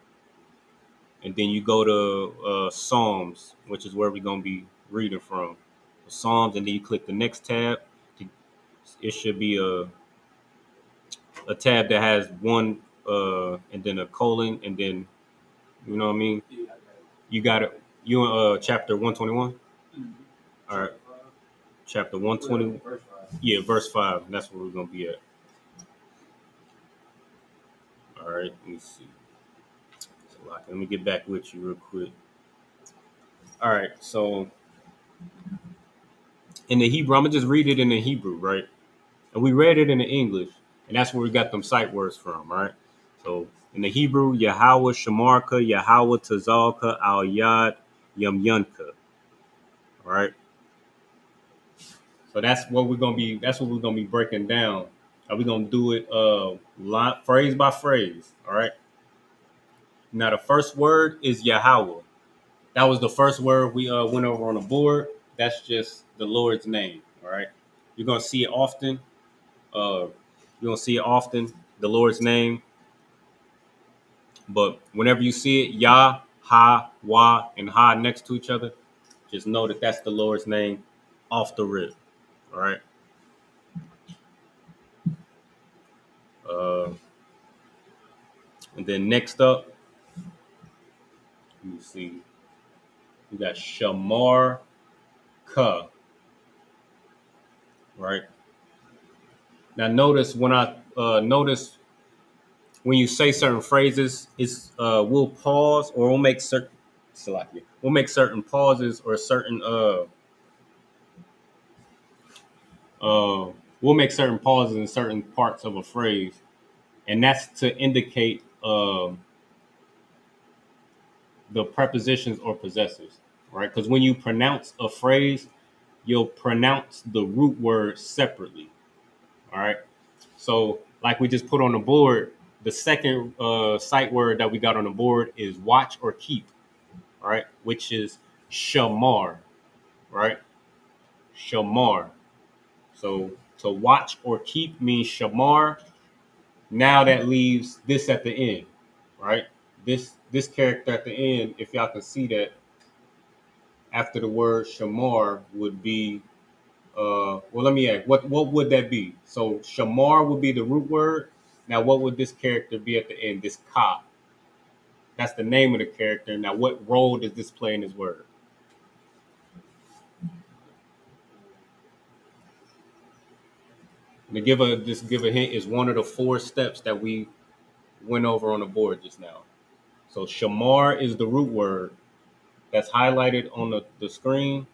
And then you go to Psalms, which is where we're gonna be reading from. Psalms, and then you click the next tab. It should be a tab that has one and then a colon, and then you know what I mean. You got it. You in chapter 121. All right, chapter 120. Yeah, verse 5. That's where we're gonna be at. All right, let me see. Let me get back with you real quick. All right, so in the Hebrew, I'm gonna just read it in the Hebrew, right? And we read it in the English, and that's where we got them sight words from, right? So in the Hebrew, Yahweh Shemarka, Yahweh Tazalka, Al Yad Yamyunka. All right. So that's what we're gonna be. That's what we're gonna be breaking down. Are we gonna do it phrase by phrase? All right. Now the first word is Yahweh. That was the first word we went over on the board. That's just the Lord's name. All right. You're gonna see it often. You don't see it often, the Lord's name. But whenever you see it, Yah, Ha, Wah, and Ha next to each other, just know that that's the Lord's name off the rip. All right. And then next up, let me see. We got Shamar Ka. Right. Now notice when when you say certain phrases, it's we'll pause or we'll make certain pauses or certain we'll make certain pauses in certain parts of a phrase, and that's to indicate the prepositions or possessors, right? Because when you pronounce a phrase, you'll pronounce the root word separately. All right. So like we just put on the board, the second sight word that we got on the board is watch or keep, right? Which is shamar, right? Shamar. So to watch or keep means shamar. Now that leaves this at the end, right? This character at the end, if y'all can see that, after the word shamar would be well, let me ask, what would that be? So shamar would be the root word. Now, what would this character be at the end? This ka. That's the name of the character. Now, what role does this play in this word? To give a hint, is one of the 4 steps that we went over on the board just now. So shamar is the root word that's highlighted on the screen.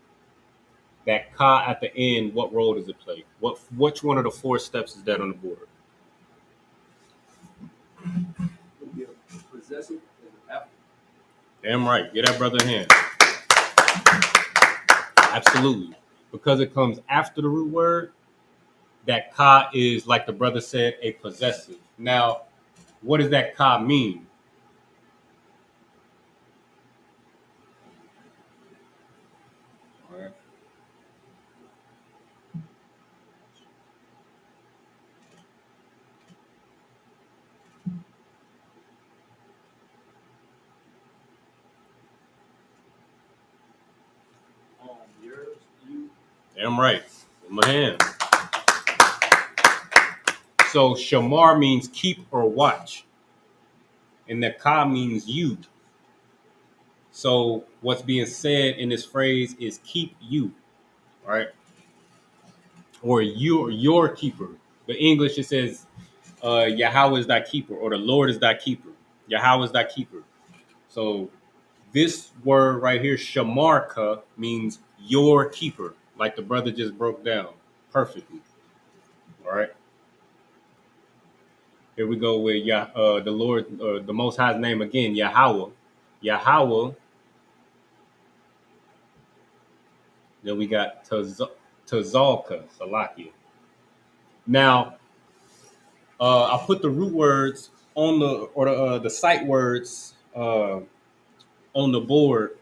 That ka at the end, what role does it play? Which one of the 4 steps is that on the board? Possessive. Damn right. Get that brother a hand. Absolutely. Because it comes after the root word, that ka is, like the brother said, a possessive. Now, what does that ka mean? All right. Yours, you. Damn right. With my hand. So shamar means keep or watch. And the ka means you. So what's being said in this phrase is keep you, right? Or your keeper. The English, it says Yahweh is thy keeper, or the Lord is thy keeper. Yahweh is thy keeper. So this word right here, shamarka, means your keeper, like the brother just broke down perfectly. All right. Here we go with the Lord, the Most High's name again, Yahweh. Yahweh. Then we got Tazalka, Salakia. Now, I put the root words on the sight words on the board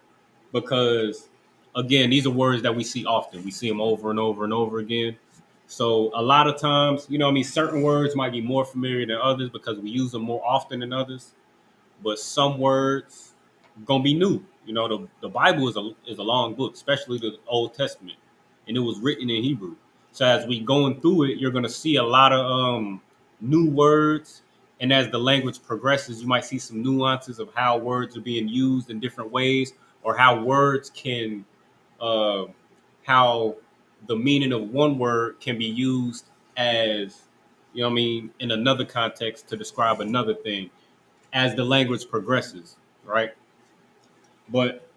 because, again, these are words that we see often. We see them over and over and over again. So a lot of times, you know what I mean, certain words might be more familiar than others because we use them more often than others. But some words gonna be new. You know, the Bible is a long book, especially the Old Testament, and it was written in Hebrew. So as we going through it, you're gonna see a lot of new words, and as the language progresses, you might see some nuances of how words are being used in different ways, or how words can, how the meaning of one word can be used as, you know what I mean, in another context to describe another thing as the language progresses, right? But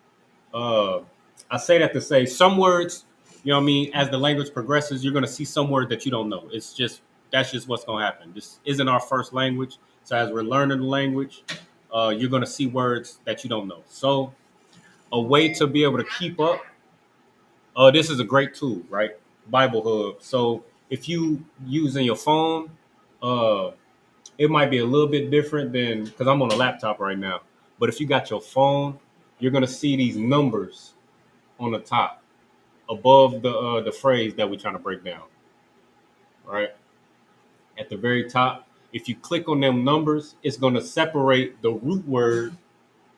I say that to say some words, you know what I mean, as the language progresses, you're going to see some words that you don't know. That's just what's going to happen. This isn't our first language. So as we're learning the language, you're going to see words that you don't know. So a way to be able to keep up, this is a great tool, right? Bible Hub. So if you using your phone, it might be a little bit different than, because I'm on a laptop right now. But if you got your phone, you're gonna see these numbers on the top above the phrase that we're trying to break down, right? at the very top. If you click on them numbers, it's going to separate the root word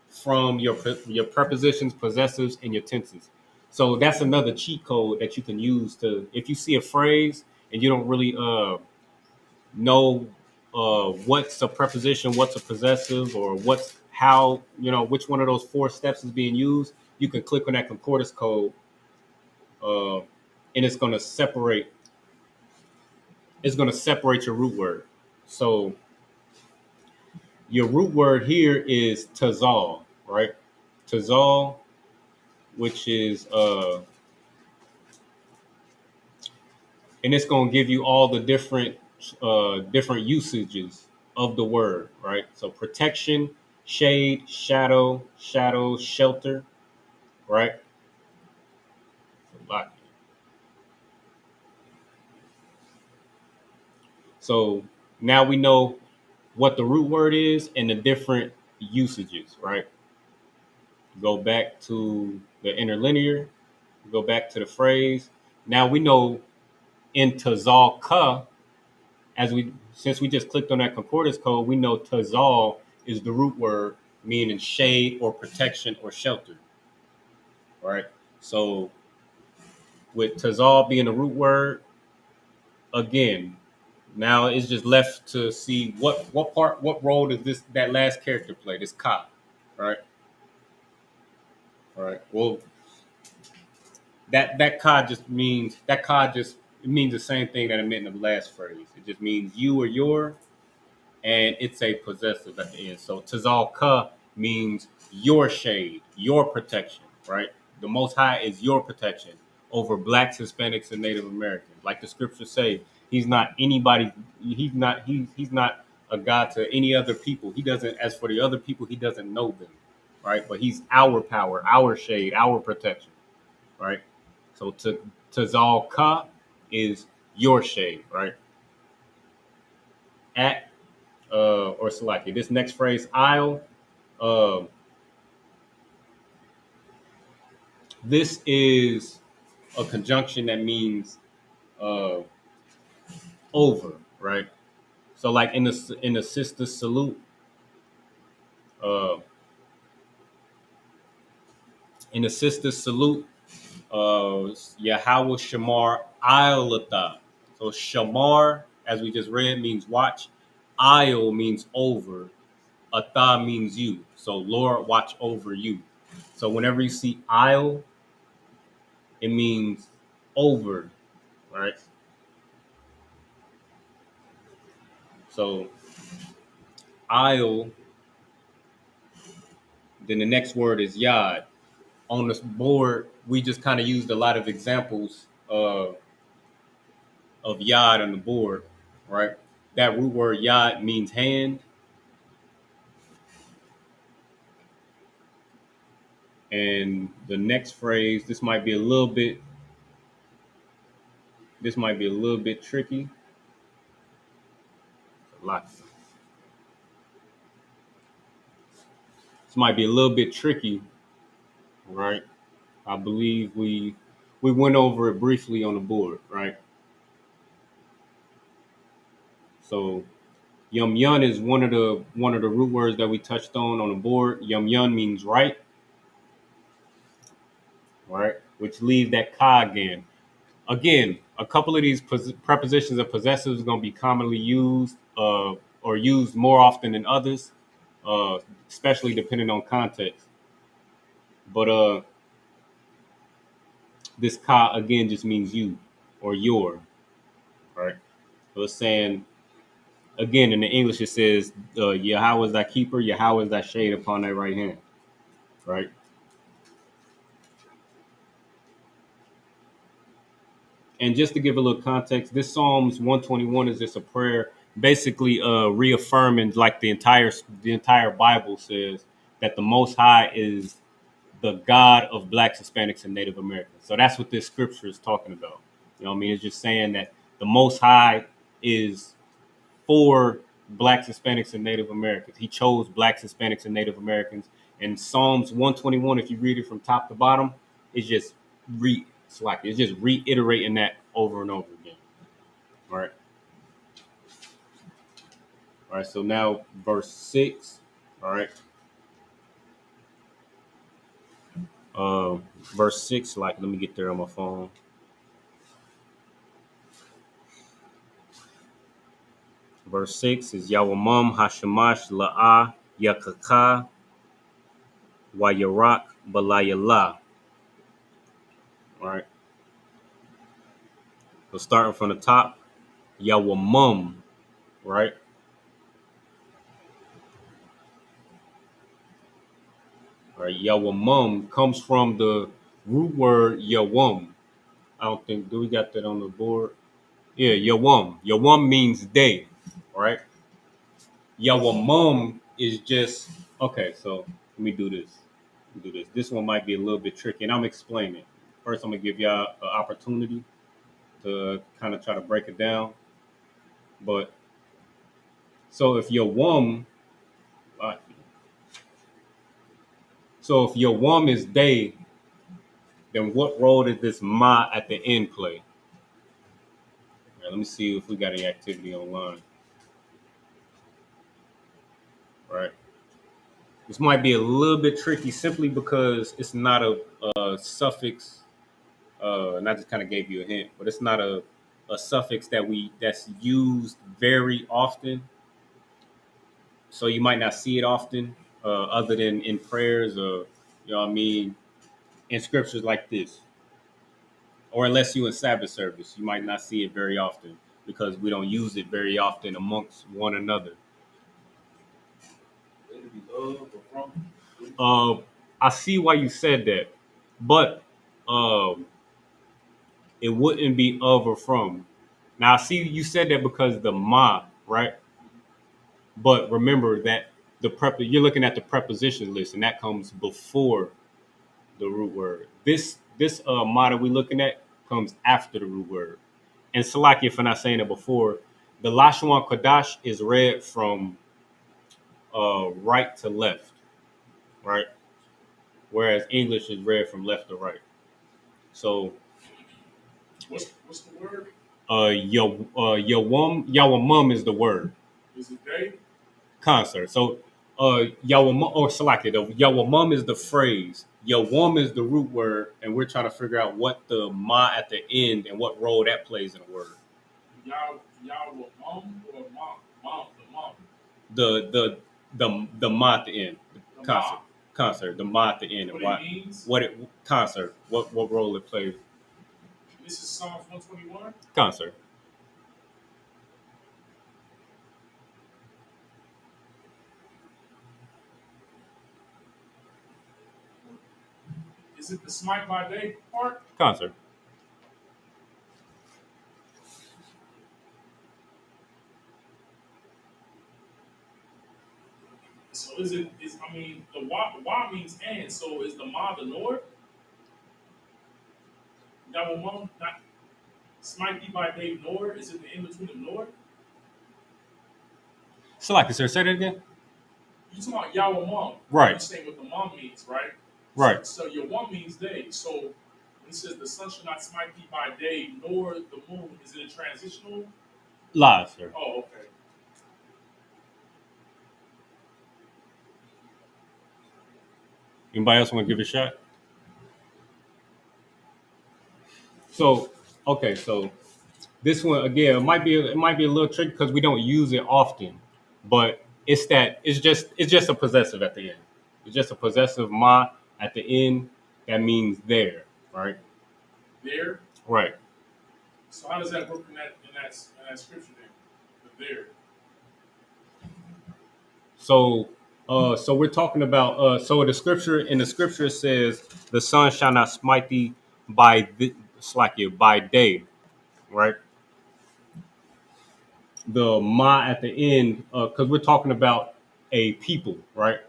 from your prepositions, possessives, and your tenses. So that's another cheat code that you can use to, if you see a phrase and you don't really know what's a preposition, what's a possessive, or what's how, which one of those 4 steps is being used, you can click on that concordance code, and it's going to separate. It's going to separate your root word. So your root word here is tazal, right? Tazal, which is and it's going to give you all the different usages of the word, right? So protection, shade, shadow, shelter, right? So now we know what the root word is and the different usages, right? Go back to the interlinear, go back to the phrase. Now we know in tazal ka, since we just clicked on that concordance code, we know tazal is the root word meaning shade or protection or shelter, right? So with tazal being the root word, again, now it's just left to see what role does that last character play, this ka, right? All right. Well, that ka just means it means the same thing that it meant in the last phrase. It just means you or your, and it's a possessive at the end. So tazal ka means your shade, your protection, right? The Most High is your protection over Blacks, Hispanics, and Native Americans. Like the scriptures say, he's not anybody. He's not a God to any other people. He doesn't. As for the other people, he doesn't know them, right? But he's our power, our shade, our protection, right? So tazal ka is your shade, right? At or Salaki. This next phrase, I'll, this is a conjunction that means over, right? So like in the sister salute, uh, in the sister salute, Yahweh Shamar Ilata. So Shamar, as we just read, means watch. Il means over. Ata means you. So Lord, watch over you. So whenever you see il, it means over, right? So il, then the next word is yad. On this board, we just kind of used a lot of examples of yad on the board, right? That root word yad means hand. And the next phrase, this might be a little bit tricky. This might be a little bit tricky, right? I believe we went over it briefly on the board, right? So yum yun is one of the root words that we touched on the board. Yum yun means right, which leaves that ka again. Again, a couple of these prepositions and possessives are going to be commonly used or used more often than others, especially depending on context. But this ka again just means you or your, right? So it's saying, again, in the English, it says, Yahweh is thy keeper, Yahweh is thy shade upon thy right hand, right? And just to give a little context, this Psalms 121 is just a prayer, basically reaffirming, like the entire Bible says, that the Most High is the God of Blacks, Hispanics, and Native Americans. So that's what this scripture is talking about. You know what I mean? It's just saying that the Most High is for Blacks, Hispanics, and Native Americans. He chose Blacks, Hispanics, and Native Americans. And Psalms 121, if you read it from top to bottom, it's just reiterating that over and over again. All right. All right, so now verse 6. All right. Verse 6, like, let me get there on my phone. Verse 6 is Yawamam Hashamash La'ah Yakaka Wayarak Balayala. All right. So starting from the top, Yawamam, right? All right, Yawamam comes from the root word Yawam. I don't think, do we got that on the board? Yeah, Yawam. Yawam means day, right? Yawamam is just, okay, so let me do this. This one might be a little bit tricky, and I'm explaining. First, I'm going to give y'all an opportunity to kind of try to break it down. But, so if Yawam, so if Yawam is day, then what role did this ma at the end play? Right, let me see if we got any activity online. Right. This might be a little bit tricky simply because it's not a suffix. And I just kind of gave you a hint, but it's not a suffix that's used very often. So you might not see it often, other than in prayers or, you know what I mean, in scriptures like this. Or unless you in Sabbath service, you might not see it very often because we don't use it very often amongst one another. I see why you said that, but it wouldn't be of or from. Now, I see you said that because the ma, right? But remember that you're looking at the preposition list, and that comes before the root word. This ma that we're looking at comes after the root word. And Salaki, for not saying it before, the Lashawan Qadash is read from right to left, right? Whereas English is read from left to right. So, What's the word? Yawamam is the word. Is it day? Concert. So, Yawamam or Salaki, the Yawamam is the phrase. Yawam is the root word, and we're trying to figure out what the ma at the end and what role that plays in the word. Yawamam or mom, The ma at the end. Concert. The ma at the end. What it means? Concert. What role it plays? This is Psalms 121. Concert. Is it the smite by day part? Concert. So the wa means and, so is the ma the Lord? Yawamam, not smite thee by day Lord? Is it the in between the Lord? Salaki, sir, say that again. You talking about Yawamam? Right. You're saying what the mom means, right? Right. So your one means day. So when he says the sun shall not smite thee by day, nor the moon, is it a transitional? Live, sir. Oh, okay. Anybody else want to give it a shot? So, okay, so this one again, it might be a little tricky because we don't use it often, but it's just a possessive at the end. It's just a possessive ma at the end that means there, right? There. Right. So how does that work in that scripture then? The there. So we're talking about so the scripture it says the sun shall not smite thee by day, right? The ma at the end because we're talking about a people, right?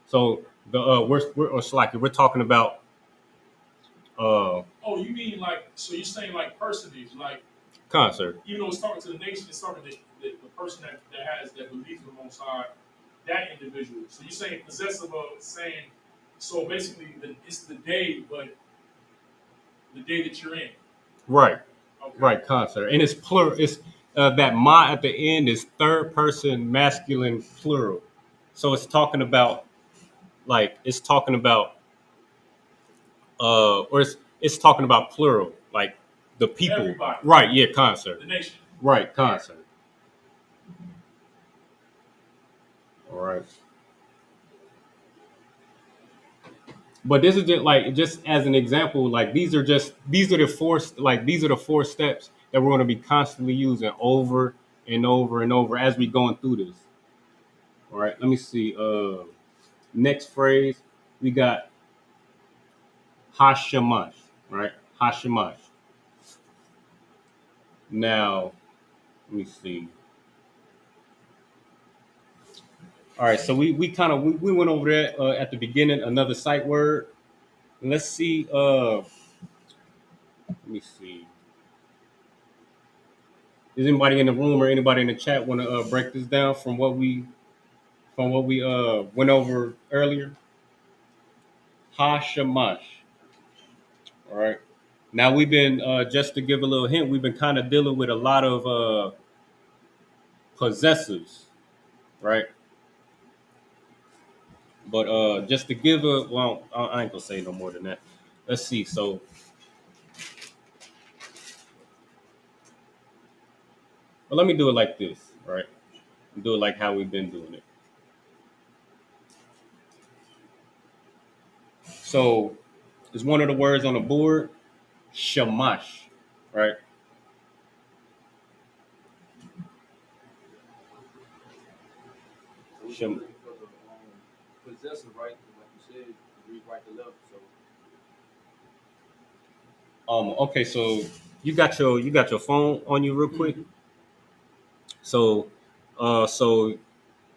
So we're talking about Oh, you mean so you're saying like personage, like concert. even though it's talking to the nation, it's talking to the person that believes in the Most High, that individual. So you're saying possessive of saying, so basically it's the day, but the day that you're in. Right. Okay. Right, concert. And it's plural. that ma at the end is third person masculine plural. So it's talking about it's talking about plural, like the people. Everybody. Right, yeah, concert. The nation. Right, concert. All right. But this is just as an example, like these are the four steps that we're going to be constantly using over and over and over as we going through this. All right, let me see. Next phrase we got hashamash, right? Hashamash. Now, let me see. All right, so we went over that at the beginning. Another sight word. Let's see. Let me see. Is anybody in the room or anybody in the chat want to break this down from what we went over earlier? Hashamash. All right. Now we've been just to give a little hint, we've been kind of dealing with a lot of possessives, right? But just to give I ain't gonna say no more than that. Let's see. So let me do it like this, right? Do it like how we've been doing it. So is one of the words on the board shamash, right? So we're looking for the possessive, right? Like you said, read right to left. So Okay, so you got your phone on you real quick. So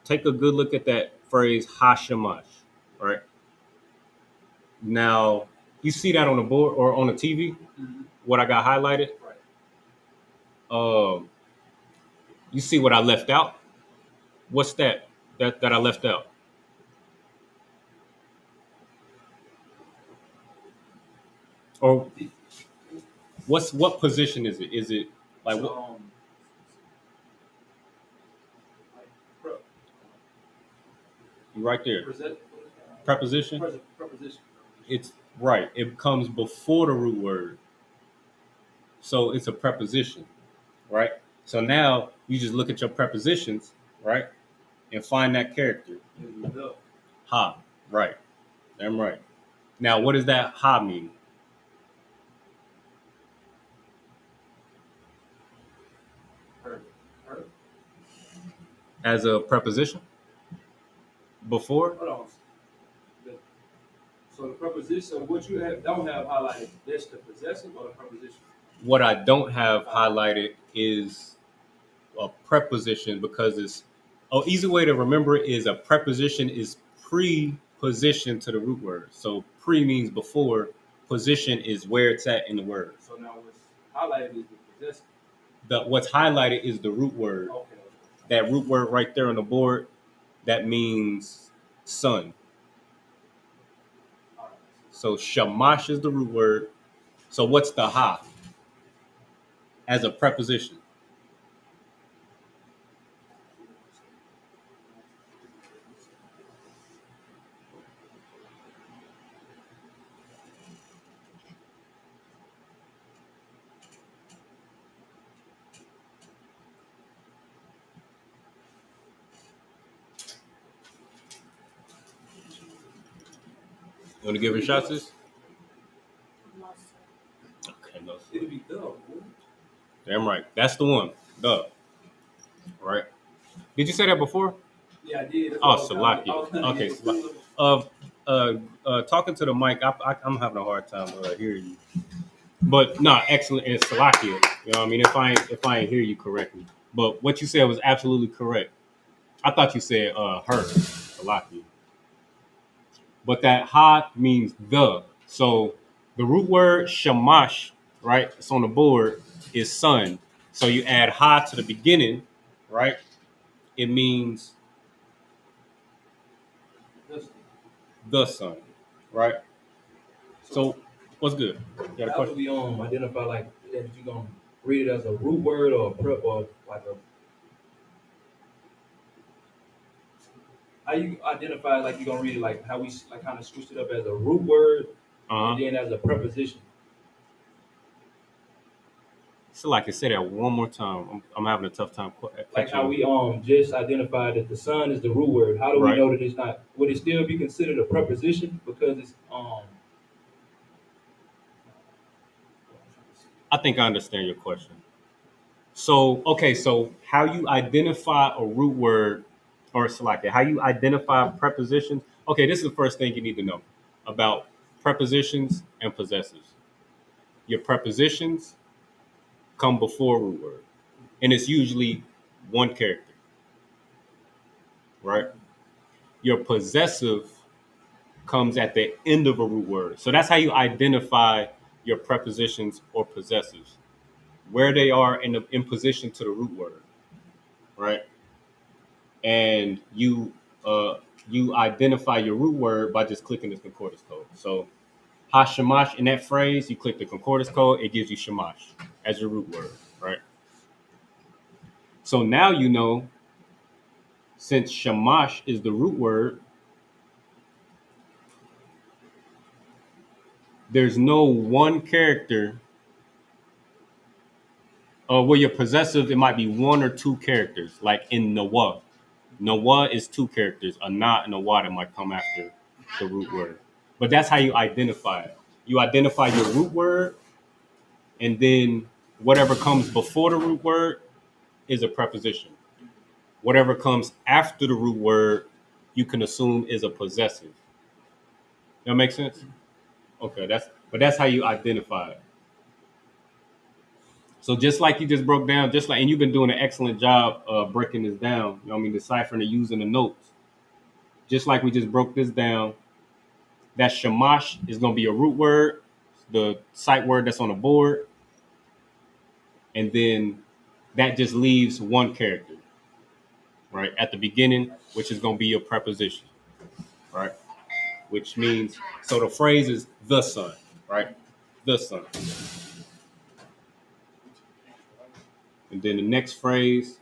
take a good look at that phrase hashamash, right? Now you see that on the board or on the TV, what I got highlighted. right. You see what I left out? What's that I left out? Or what position is it? Is it like So, what? like pre- Right there? present- Preposition? preposition. It's right. It comes before the root word. So it's a preposition, right? So now you just look at your prepositions, right? And find that character. The. Ha, right. I'm right. Now, what does that ha mean? Her. As a preposition? Before? Hold on. So the preposition, what you don't have highlighted, that's the possessive or the preposition? What I don't have highlighted is a preposition because it's easy way to remember it is a preposition is preposition to the root word. So pre means before, position is where it's at in the word. So now what's highlighted is the possessive. What's highlighted is the root word. Okay. That root word right there on the board, that means son. So shamash is the root word. So what's the ha as a preposition? You want to give it a shot, sis? Okay, no. It'll be the. Damn right. That's the one. The. Right. Did you say that before? Yeah, I did. Oh, Salakia. Okay. Talking to the mic, I'm having a hard time hearing you. But no, excellent. It's Salakia. You know what I mean? If I ain't hear you correctly. But what you said was absolutely correct. I thought you said her, Salakia. But that ha means the. So the root word shamash, right? It's on the board, is son. So you add ha to the beginning, right? It means the son, right? So what's good? You got a How do question? we identify like that you gonna read it as a root word or a prep or like a how you identify like you're gonna read it like how we like kind of switched it up as a root word and then as a preposition. So like I said that one more time. I'm having a tough time. Like how we just identified that the sun is the root word. How do we Right. know that it's not? Would it still be considered a preposition because it's I think I understand your question. So okay, so how you identify a root word or select it? How you identify prepositions? Okay, this is the first thing you need to know about prepositions and possessives. Your prepositions come before a root word, and it's usually one character, right? Your possessive comes at the end of a root word. So that's how you identify your prepositions or possessives, where they are in position to the root word, right? And you identify your root word by just clicking the concordance code. So Hashamash in that phrase, you click the concordance code, it gives you Shamash as your root word, right? So now you know, since Shamash is the root word, there's no one character. Where your possessive, it might be one or two characters, like in Nawa. Nawa is two characters, a not and a wa that might come after the root word. But that's how you identify it. You identify your root word, and then whatever comes before the root word is a preposition. Whatever comes after the root word, you can assume is a possessive. That makes sense? Okay, that's how you identify it. So just like you just broke down, and you've been doing an excellent job breaking this down, you know what I mean, deciphering and using the notes. Just like we just broke this down, that Shamash is going to be a root word, the sight word that's on the board. And then that just leaves one character, right, at the beginning, which is going to be your preposition, right? Which means, so the phrase is the sun, right? The sun. And then the next phrase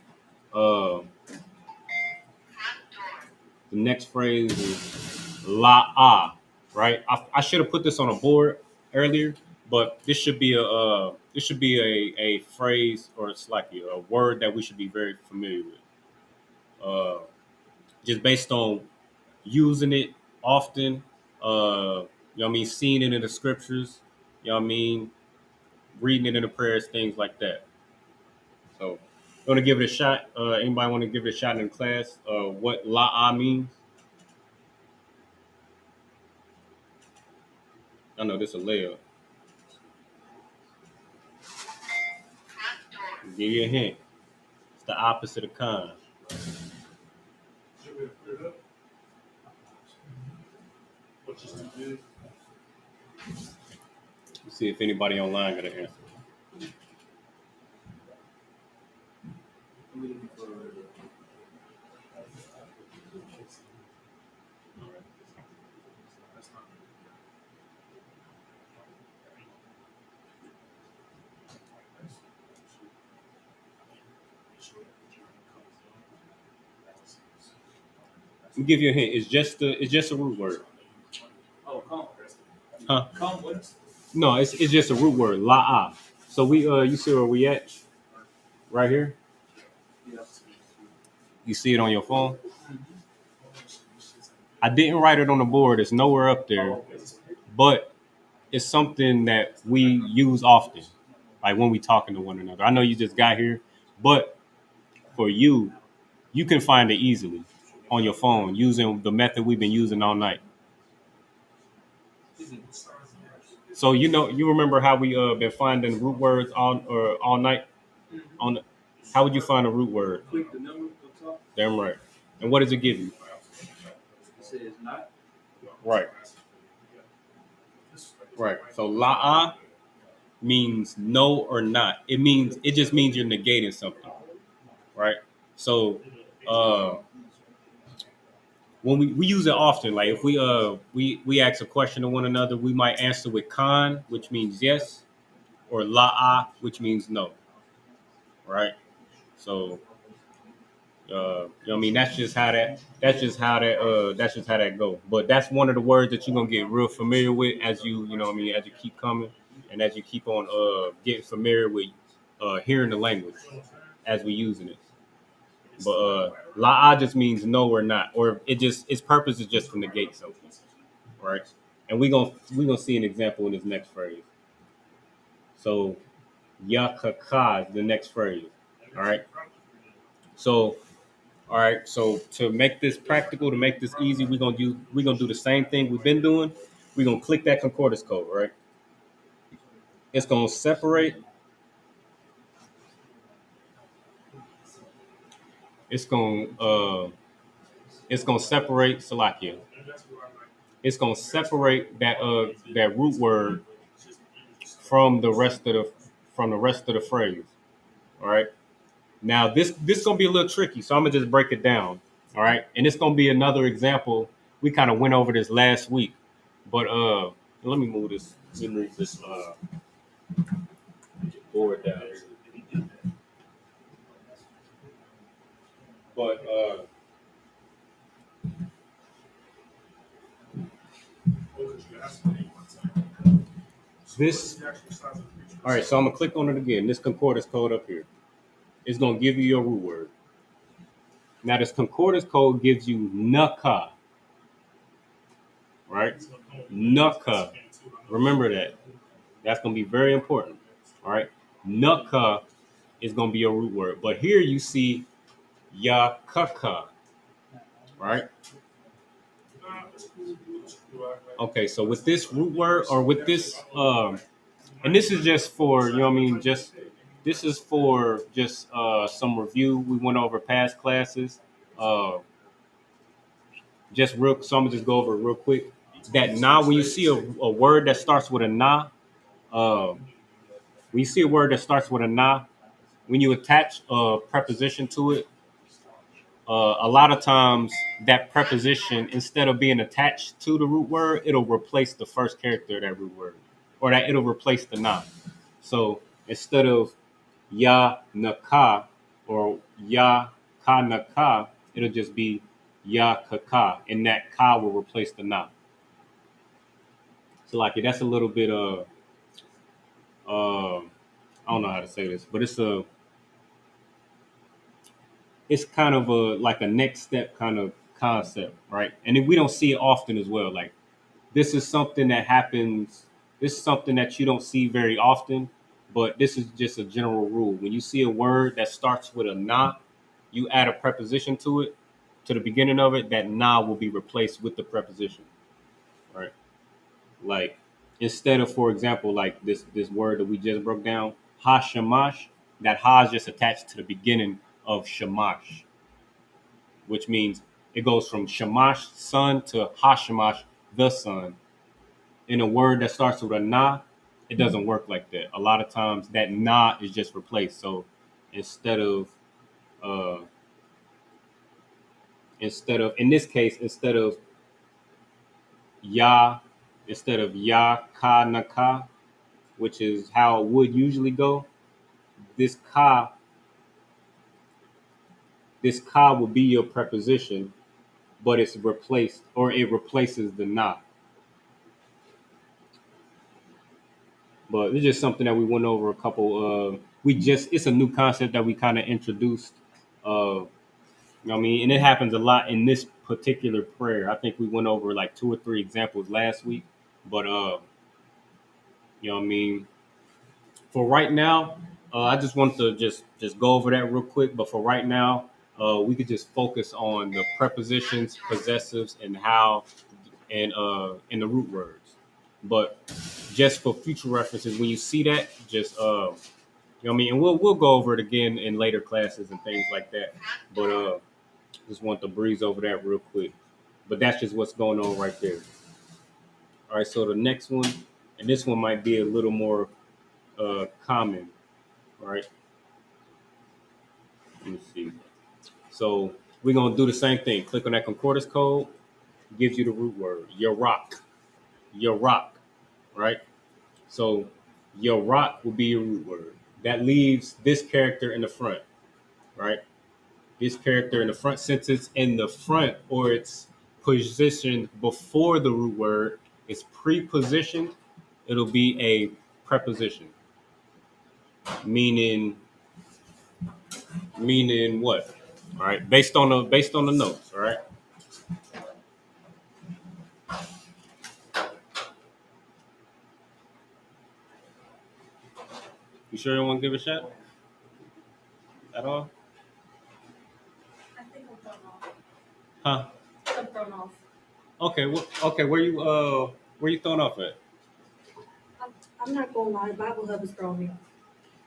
is la-ah, right? I should have put this on a board earlier, but this should be a phrase, or it's like a word that we should be very familiar with. Just based on using it often, you know what I mean, seeing it in the scriptures, you know what I mean, reading it in the prayers, things like that. So I want to give it a shot. Anybody want to give it a shot in class? What la'ah means? I know this is a layup. Give you a hint. It's the opposite of con. Let's see if anybody online got an answer. Let me give you a hint. It's just a root word. Oh, come. Huh? Come what? No, it's just a root word. La'ah. So we you see where we at? Right here. Yeah. You see it on your phone? I didn't write it on the board. It's nowhere up there. But it's something that we use often, like when we talking to one another. I know you just got here, but for you can find it easily on your phone using the method we've been using all night. So you remember how we been finding root words all night? How would you find a root word? Click the number up top. Damn right. And what does it give you? It says not. Right. Right. So la'ah means no or not. It just means you're negating something. Right? So when we use it often, like if we ask a question to one another, we might answer with con, which means yes, or la'ah, which means no. right? So, you know what I mean, that's just how that go. But that's one of the words that you're gonna get real familiar with as you know what I mean, as you keep coming and as you keep on getting familiar with hearing the language as we using it. But la'ah just means no or not, or its purpose is just to negate something, right? And we gonna see an example in this next phrase. So yakaka is the next phrase. All right. So all right. So to make this practical, to make this easy, we're gonna do the same thing we've been doing. We're gonna click that concordance code, right? It's gonna separate. It's gonna separate Salakia. It's gonna separate that root word from the rest of the phrase. All right. Now this gonna be a little tricky, so I'm gonna just break it down. All right, and it's gonna be another example. We kind of went over this last week, but let me move this. Let me move this board down here. But this. All right, so I'm gonna click on it again. This concordance code up here. It's gonna give you your root word. Now this concordance code gives you naka, right? Naka. Remember that. That's gonna be very important. All right. Naka is gonna be your root word, but here you see yakaka, right? Okay, so with this root word or with this, and this is just for you know what I mean. This is for just some review. We went over past classes. Just real, so I'm gonna just go over it real quick. That na, when you see a word that starts with a na, when you see a word that starts with a na, when you attach a preposition to it, a lot of times that preposition, instead of being attached to the root word, it'll replace the first character of that root word, or that it'll replace the na. So instead of ya naka or ya ka naka, it'll just be ya kaka, and that ka will replace the na. So like that's a little bit I don't know how to say this, but it's kind of like a next step kind of concept, right? And we don't see it often as well. Like this is something that happens. This is something that you don't see very often, but this is just a general rule. When you see a word that starts with a na, you add a preposition to it, to the beginning of it. That na will be replaced with the preposition, right? Like instead of, for example, like this word that we just broke down, ha shamash, that ha is just attached to the beginning of shamash, which means it goes from shamash, son, to ha shamash, the son. In a word that starts with a na, it doesn't work like that. A lot of times that na is just replaced. So instead of in this case, instead of ya ka naka, which is how it would usually go, this ka will be your preposition, but it's replaced, or it replaces the na. But it's just something that we went over a couple. It's a new concept that we kind of introduced. You know what I mean? And it happens a lot in this particular prayer. I think we went over like 2 or 3 examples last week. But you know what I mean? For right now, I just want to just go over that real quick. But for right now, we could just focus on the prepositions, possessives, and how, and the root words. But just for future references, when you see that, just you know what I mean, and we'll go over it again in later classes and things like that. But just want to breeze over that real quick. But that's just what's going on right there. All right, so the next one, and this one might be a little more common. All right. Let me see. So we're gonna do the same thing. Click on that concordance code, gives you the root word. Your rock. Right? So your rock will be your root word. that leaves this character in the front, right? This character in the front, since it's in the front or it's positioned before the root word, it's prepositioned, it'll be a preposition. Meaning what? All right, based on the notes, all right? You sure you want to give it a shot? At all? I think I'm thrown off. Huh? I'm thrown off. Okay, where you thrown off at? I'm not gonna lie, Bible Hub is throwing me off.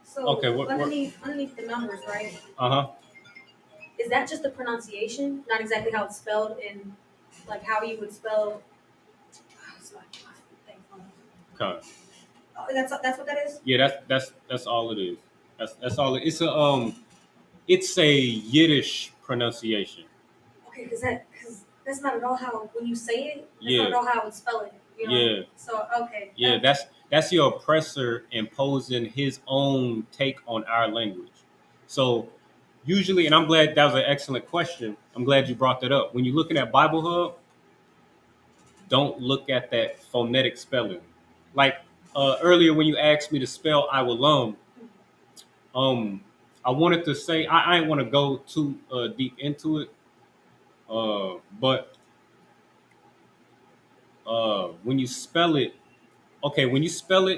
So Okay, what underneath the numbers, right? Uh-huh. Is that just the pronunciation? Not exactly how it's spelled in like how you would spell Okay. Oh, that's what that is? Yeah, that's all it is. That's all it's a Yiddish pronunciation. Okay, because that's not at all how when you say it, that's Yeah. not at all how I would spell it. You know? Yeah. So okay. Yeah, that's your oppressor imposing his own take on our language. So usually, and I'm glad that was an excellent question. I'm glad you brought that up. When you're looking at Bible Hub, don't look at that phonetic spelling. Like earlier when you asked me to spell I will I wanted to say I didn't want to go too deep into it, but when you spell it, okay, when you spell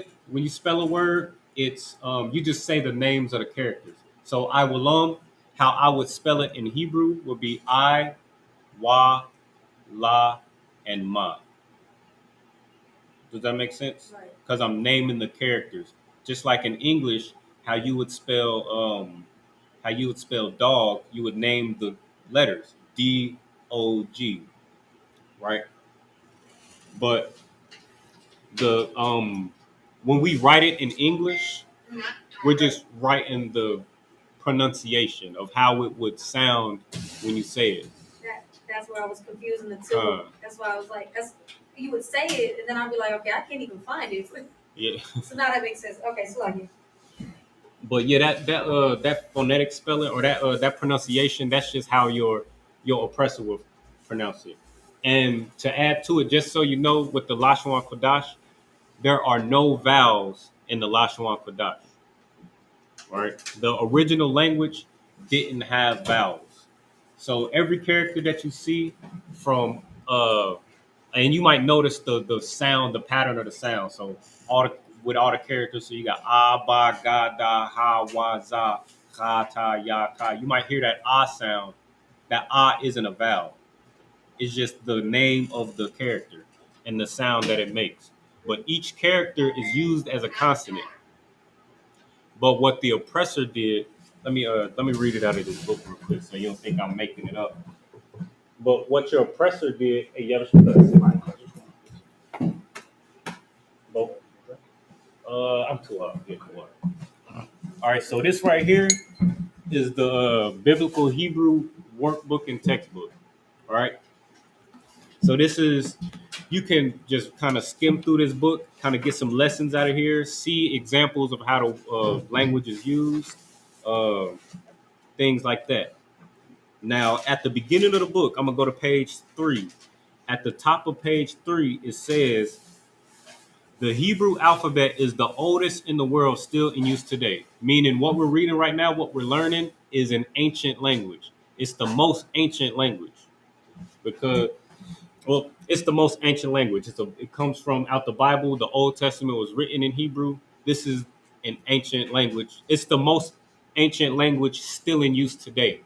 a word, it's you just say the names of the characters. So I will how I would spell it in Hebrew would be I, wa, la, and ma. Does that make sense? Right. Because I'm naming the characters, just like in English, how you would spell dog, you would name the letters D-O-G, right? But the when we write it in English, we're just writing the pronunciation of how it would sound when you say it. That's where I was confusing the two. That's why I was like, you would say it, and then I'd be like, okay, I can't even find it. Yeah. So now that makes sense. Okay, so like. But yeah, that phonetic spelling or that pronunciation, that's just how your oppressor will pronounce it. And to add to it, just so you know, with the Lashawan Qadash, there are no vowels in the Lashawan Qadash. Right? The original language didn't have vowels. So every character that you see from and you might notice the sound, the pattern of the sound. So with all the characters, so you got ba, ga, da, ha, wa, za, ka, ta, ya, ka. You might hear that sound. That isn't a vowel. It's just the name of the character and the sound that it makes. But each character is used as a consonant. But what the oppressor did, let me read it out of this book real quick so you don't think I'm making it up. But what your oppressor did, I'm too up. All right, so this right here is the biblical Hebrew workbook and textbook. All right. So this is, you can just kind of skim through this book, kind of get some lessons out of here, see examples of how the language is used, things like that. Now, at the beginning of the book, I'm going to go to page 3. At the top of page 3, it says, the Hebrew alphabet is the oldest in the world still in use today. Meaning what we're reading right now, what we're learning is an ancient language. It's the most ancient language because, well, it's the most ancient language. It comes from out the Bible. The Old Testament was written in Hebrew. This is an ancient language. It's the most ancient language still in use today.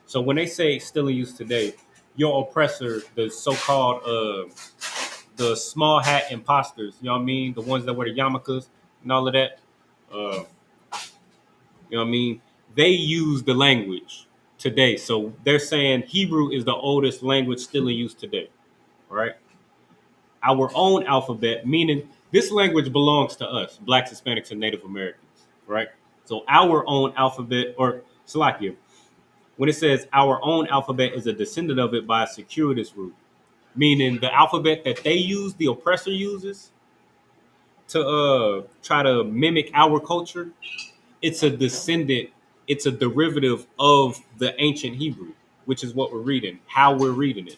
So when they say still in use today, your oppressor, the so-called the small hat imposters, you know what I mean? The ones that wear the yarmulkes and all of that. You know what I mean? They use the language today. So they're saying Hebrew is the oldest language still in use today. Right? Our own alphabet, meaning this language belongs to us, Blacks, Hispanics, and Native Americans. Right? So our own alphabet, or Salakia, when it says our own alphabet is a descendant of it by a circuitous root, meaning the alphabet that they use, the oppressor uses to try to mimic our culture, it's a descendant, it's a derivative of the ancient Hebrew, which is what we're reading, how we're reading it.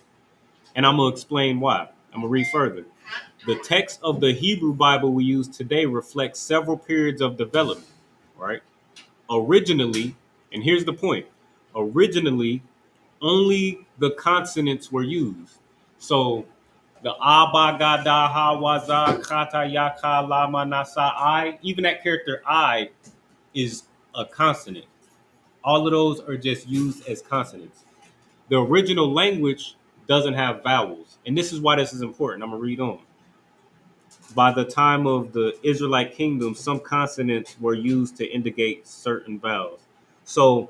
And I'm going to explain why. I'm going to read further. The text of the Hebrew Bible we use today reflects several periods of development, right? Originally, and here's the point, originally, only the consonants were used. So the Abba, Gada, Hawaza, Kata, Yaka, Lama, Nasa, I, even that character I is a consonant. All of those are just used as consonants. The original language doesn't have vowels. And this is why this is important. I'm going to read on. By the time of the Israelite kingdom, some consonants were used to indicate certain vowels. So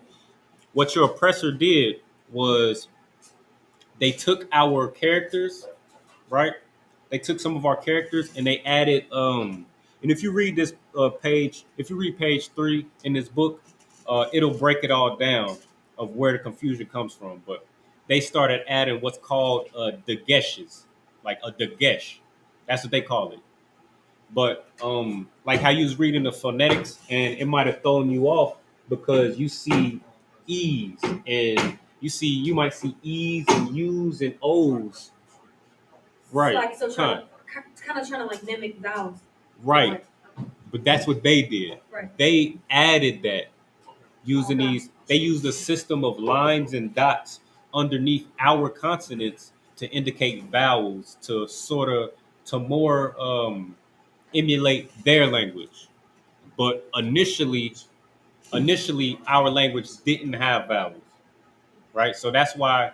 what your oppressor did was they took our characters, right? They took some of our characters and they added and if you read this page, if you read page 3 in this book, it'll break it all down of where the confusion comes from. But they started adding what's called dageshes, like a dagesh. That's what they call it. But like how you was reading the phonetics and it might have thrown you off because you see E's and you might see E's and U's and O's. Right. Like, so kind of trying to like mimic vowels. Right. Like, But that's what they did. right. They added that using these, they used a system of lines and dots underneath our consonants to indicate vowels to sort of, to more emulate their language. But initially, our language didn't have vowels, right? So that's why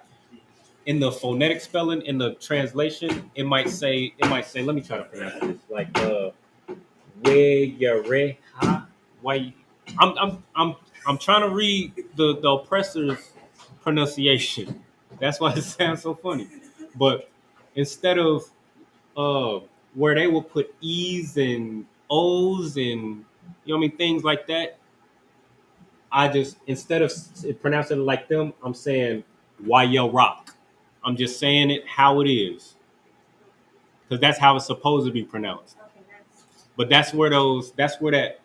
in the phonetic spelling, in the translation, it might say, let me try to pronounce this, like we yare ha. Why? I'm trying to read the oppressor's pronunciation. That's why it sounds so funny. But instead of where they will put E's and O's and things like that, I just, instead of pronouncing it like them, I'm saying Wayel Rock. I'm just saying it how it is. Because that's how it's supposed to be pronounced. But that's where that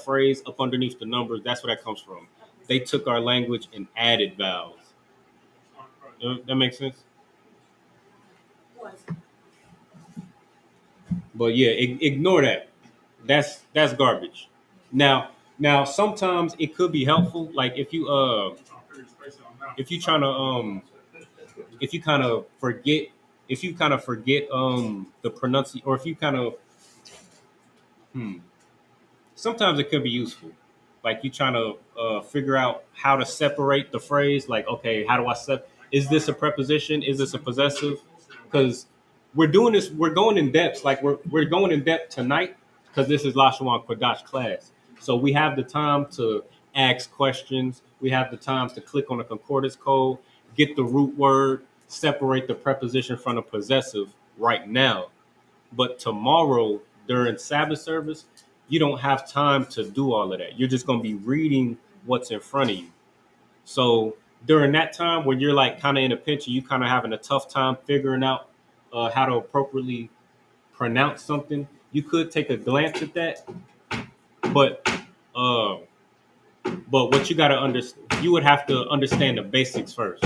phrase up underneath the numbers, that's where that comes from. They took our language and added vowels. That makes sense? But yeah, ignore that. That's garbage. Now sometimes it could be helpful. Like if you trying to if you kind of forget the pronunciation, or if you kind of sometimes it could be useful. Like you trying to figure out how to separate the phrase. Like, okay, how do I is this a preposition? Is this a possessive? Because we're doing this, we're going in depth. Like we're going in depth tonight because this is Lashawan Qadash class. So we have the time to ask questions. We have the time to click on the concordance code, get the root word, separate the preposition from the possessive right now. But tomorrow during Sabbath service, you don't have time to do all of that. You're just going to be reading what's in front of you. So during that time when you're like kind of in a pinch, you kind of having a tough time figuring out how to appropriately pronounce something, you could take a glance at that. But what you got to understand, you would have to understand the basics first.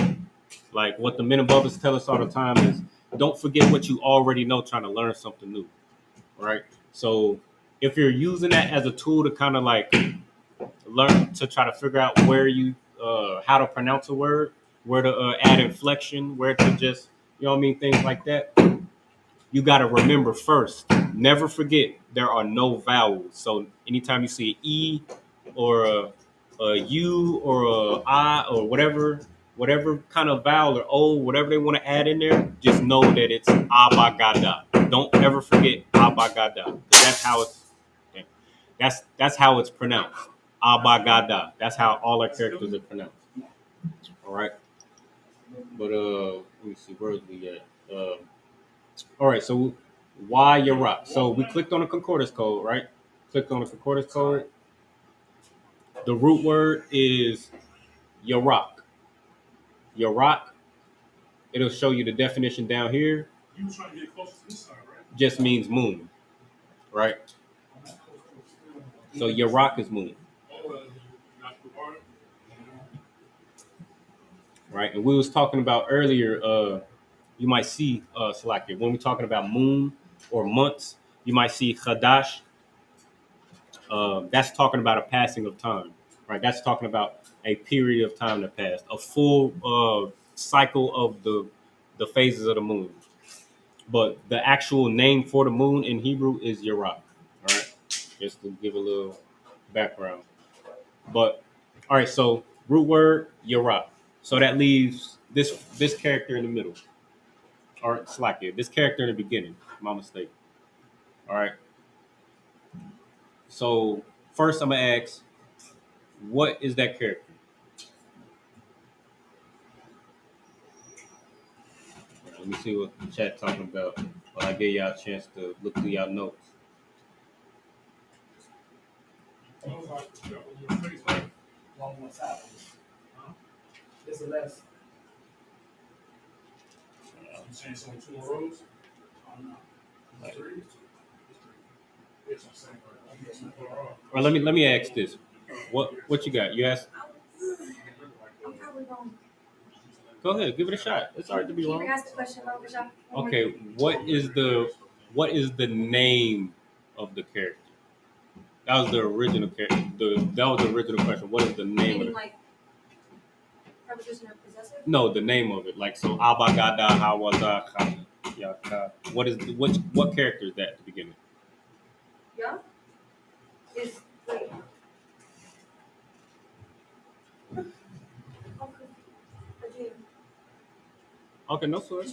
Like what the men above us tell us all the time is, don't forget what you already know trying to learn something new, right? So if you're using that as a tool to kind of like learn to try to figure out where you, how to pronounce a word, where to add inflection, where to just, things like that, you got to remember first, never forget there are no vowels. So anytime you see an E or a U or a I or whatever kind of vowel or O, whatever they want to add in there, just know that it's abagada. Don't ever forget abagada. That's how it's pronounced. Abagada. That's how all our characters are pronounced. All right. But let me see, where is we at? All right, so why Yarak? So we clicked on the concordance code, right? Clicked on the concordance code. The root word is Yarak. Yarak. It'll show you the definition down here. You were trying to get close to this side, right? Just means moon, right? So Yarak is moon. Right? And we was talking about earlier, you might see Salakia, when we're talking about moon or months, you might see Qadash. That's talking about a passing of time, right? That's talking about a period of time that passed, a full cycle of the phases of the moon. But the actual name for the moon in Hebrew is Yarak. All right, just to give a little background. But all right, so root word Yarak. So that leaves this character in the middle. All right, Slakia. This character in the beginning. My mistake. All right. So first, I'm gonna ask, what is that character? Let me see what the chat talking about. While I give y'all a chance to look through y'all notes. It's the last. I'm saying some 2 rows. Or let me ask this. What you got? You asked. I'm probably wrong. Go ahead, give it a shot. It's hard to be Can wrong. you ask the question about Rashad? Okay, what is the name of the character? That was the original character. That was the original question. What is the name of Meaning it? like preposition or possessive? No, the name of it. Like so, Abagada, Hawaza, Yaka. What character is that at the beginning? Yeah. Is like. Again. Okay, no sweat.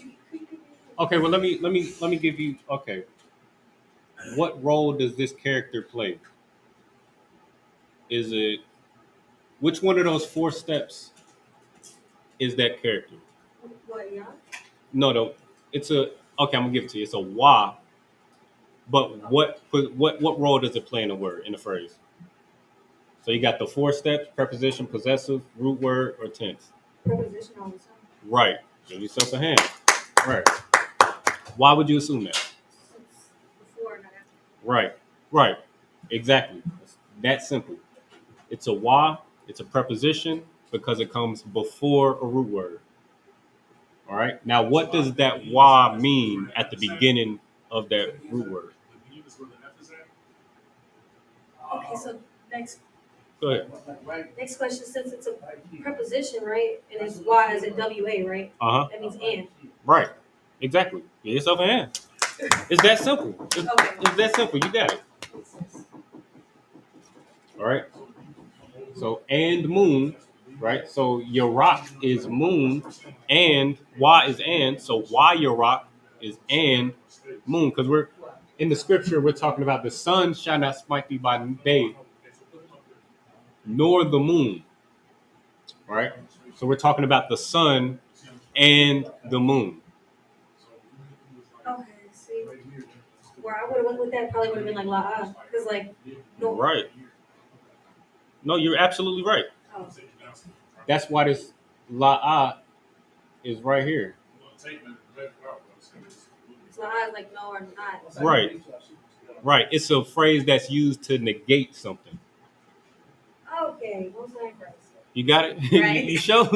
Okay, well let me give you. Okay, what role does this character play? Is it which one of those 4 steps is that character? What? Yeah. No. It's a okay. I'm gonna give it to you. It's a wa, but what role does it play in the word in the phrase? So you got the 4 steps: preposition, possessive, root word, or tense. Preposition all the time. Right. Give yourself a hand. Right. Why would you assume that? Since before, not after. Right. Exactly. It's that simple. It's a wa. It's a preposition because it comes before a root word. All right. Now, what does that wa mean at the beginning of that root word? Okay, so next Go ahead. next question, since it's a preposition, right? And it's Y as in WA, right? Uh-huh. That means and. Right. Exactly. Give yourself a hand. It's that simple. It's that simple. You got it. All right. So, and moon, right? So, Yarak is moon, and Y is and. So, Y Yarak is and moon. Because we're in the scripture, we're talking about the sun shall not smite thee by day, nor the moon, right? So, we're talking about the sun and the moon. Okay, see. Where I would have went with that probably would have been like La because like no. Right. No, you're absolutely right. Oh. That's why this la'ah is right here. La is like no or not. Right. It's a phrase that's used to negate something. Okay, what's that phrase? You got it? Right. You show?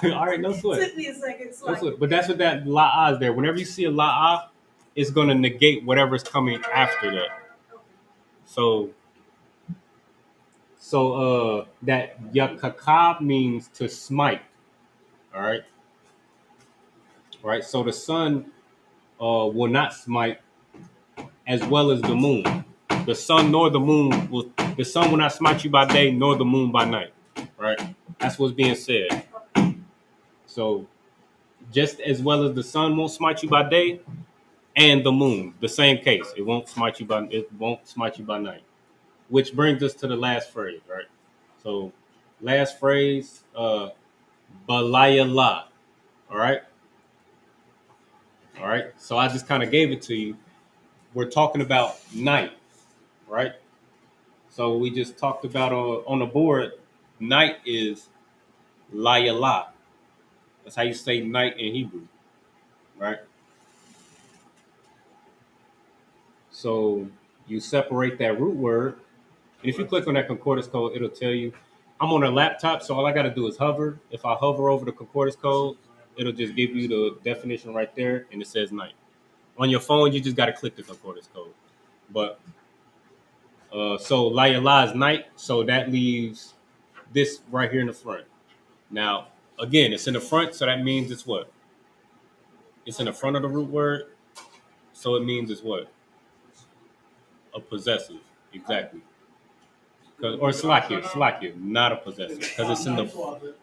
All right, no sweat. Took me a second. It's No like, sweat. But that's what that la'ah is there. Whenever you see a la'ah, it's going to negate whatever's coming after that. So that yakaka means to smite. All right. All right. So the sun will not smite as well as the moon. The sun nor the moon the sun will not smite you by day nor the moon by night. Right? That's what's being said. So just as well as the sun won't smite you by day and the moon, the same case. It won't smite you by night. Which brings us to the last phrase, right? So last phrase, balayala. All right. All right. So I just kind of gave it to you. We're talking about night, right? So we just talked about on the board, night is layala. That's how you say night in Hebrew, right? So you separate that root word And if you click on that concordance code, it'll tell you. I'm on a laptop, so all I got to do is hover. If I hover over the concordance code, it'll just give you the definition right there, and it says night. On your phone, you just got to click the concordance code. But so La is night, so that leaves this right here in the front. Now, again, it's in the front, so that means it's what? It's in the front of the root word, so it means it's what? A possessive, exactly. Or Salakia, not a possessive, because it's in the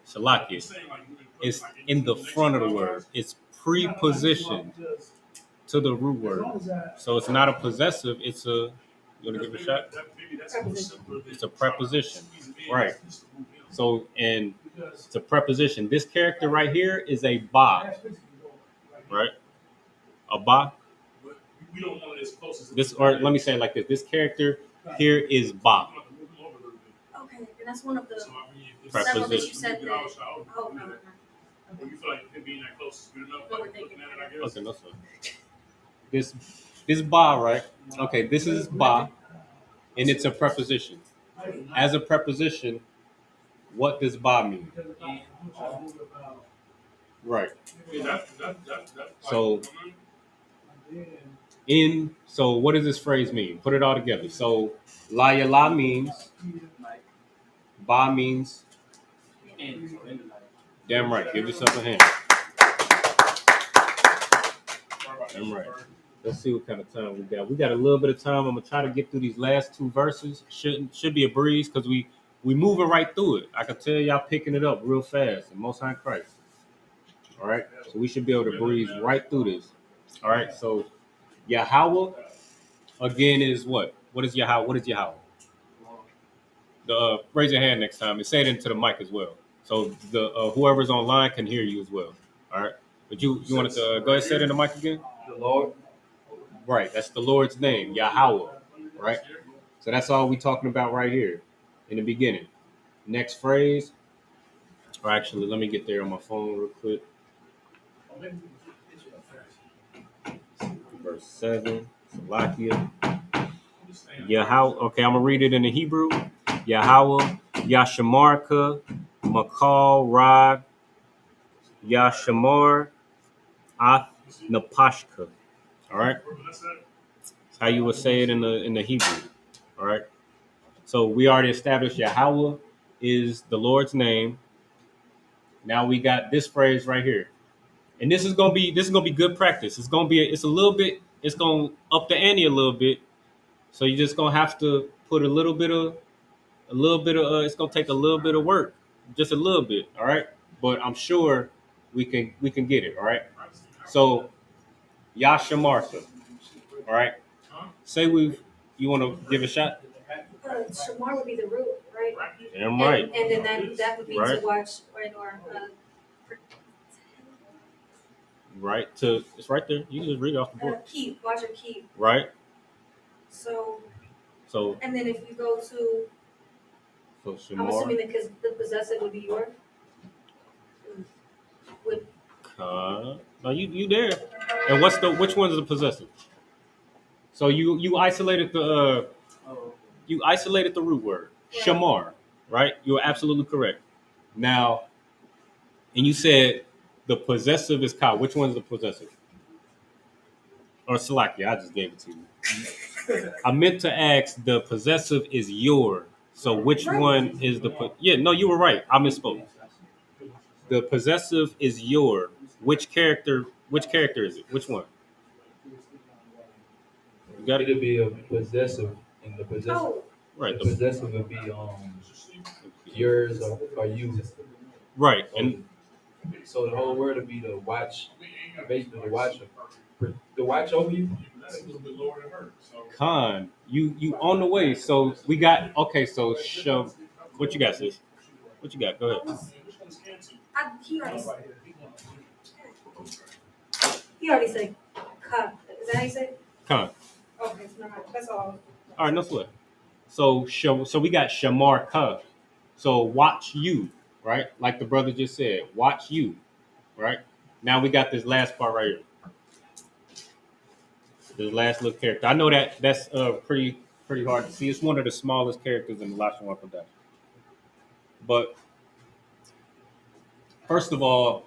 Salakia. It's in the front of the word. It's prepositioned to the root word, so it's not a possessive. It's a. You want to give it a shot? It's a preposition, right? So, and it's a preposition. This character right here is a ba, right? A ba. This, or let me say it like this: this character here is ba. Okay, and that's one of the several that you Preposition. said that. Oh, no. You feel like him being that close is good enough? Like looking at it, I guess. Okay, no sir. This ba, right? Okay, this is ba, and it's a preposition. As a preposition, what does ba mean? Right. Yeah, So so what does this phrase mean? Put it all together. So la means, ba means, damn right. Give yourself a hand. Damn right. Let's see what kind of time we got. We got a little bit of time. I'm gonna try to get through these last two verses. Should be a breeze because we moving right through it. I can tell y'all picking it up real fast. And Most High Christ. All right. So we should be able to breeze right through this. All right. So Yahweh again is what? What is Yahweh? What is Yahweh? Raise your hand next time and say it into the mic as well. So the whoever's online can hear you as well. All right. But you wanted to go ahead and say it in the mic again? The Lord. Right. That's the Lord's name, Yahweh. Right. So that's all we talking about right here in the beginning. Next phrase. Or actually, let me get there on my phone real quick. Verse 7. Salakia. Yahweh. Okay, I'm gonna read it in the Hebrew. Yahweh, Yashamarka, Makal, Rag, Yashamar, Ath, Napashka. All right. That's how you would say it in the Hebrew. All right. So we already established Yahweh is the Lord's name. Now we got this phrase right here, and this is gonna be good practice. It's gonna up the ante a little bit. So you're just gonna have to put a little bit of. It's gonna take a little bit of work, just a little bit. All right. But I'm sure we can get it. All right. So Yashamartha. All right. Say you want to give a shot? Shamar would be the root, right? Damn right. And then that would be Right. to watch, right, or Right. It's right there. You can just read it off the board. keep, watch or keep. Right. So, So and then if you go to, I'm Shamar. assuming that the possessive would be yours. Would No, you there. And which one's the possessive? So you isolated the root word. Shamar, right? You're absolutely correct. Now, and you said the possessive is ka. Which one's the possessive? Or Salakia, I just gave it to you. I meant to ask the possessive is your. So which one is the yeah, no, you were right. I misspoke. The possessive is your. Which character is it? Which one? You got It'll it? be a possessive, and the possessive. oh, Right. The possessive would be yours or you. Right. And So the whole word would be to watch, basically to watch over you. That's a little bit lower than her. So Khan, you on the way. So we got so what you got, sis? What you got? Go ahead. he already said cut. Is that how you say it? Khan. Okay, so never mind. That's all. All right, no sweat. So we got Shamar Ka. So watch you, right? Like the brother just said, watch you, right? Now we got this last part right here. This last little character. I know that's pretty pretty hard to see. It's one of the smallest characters in the Lashawan Qadash. But first of all,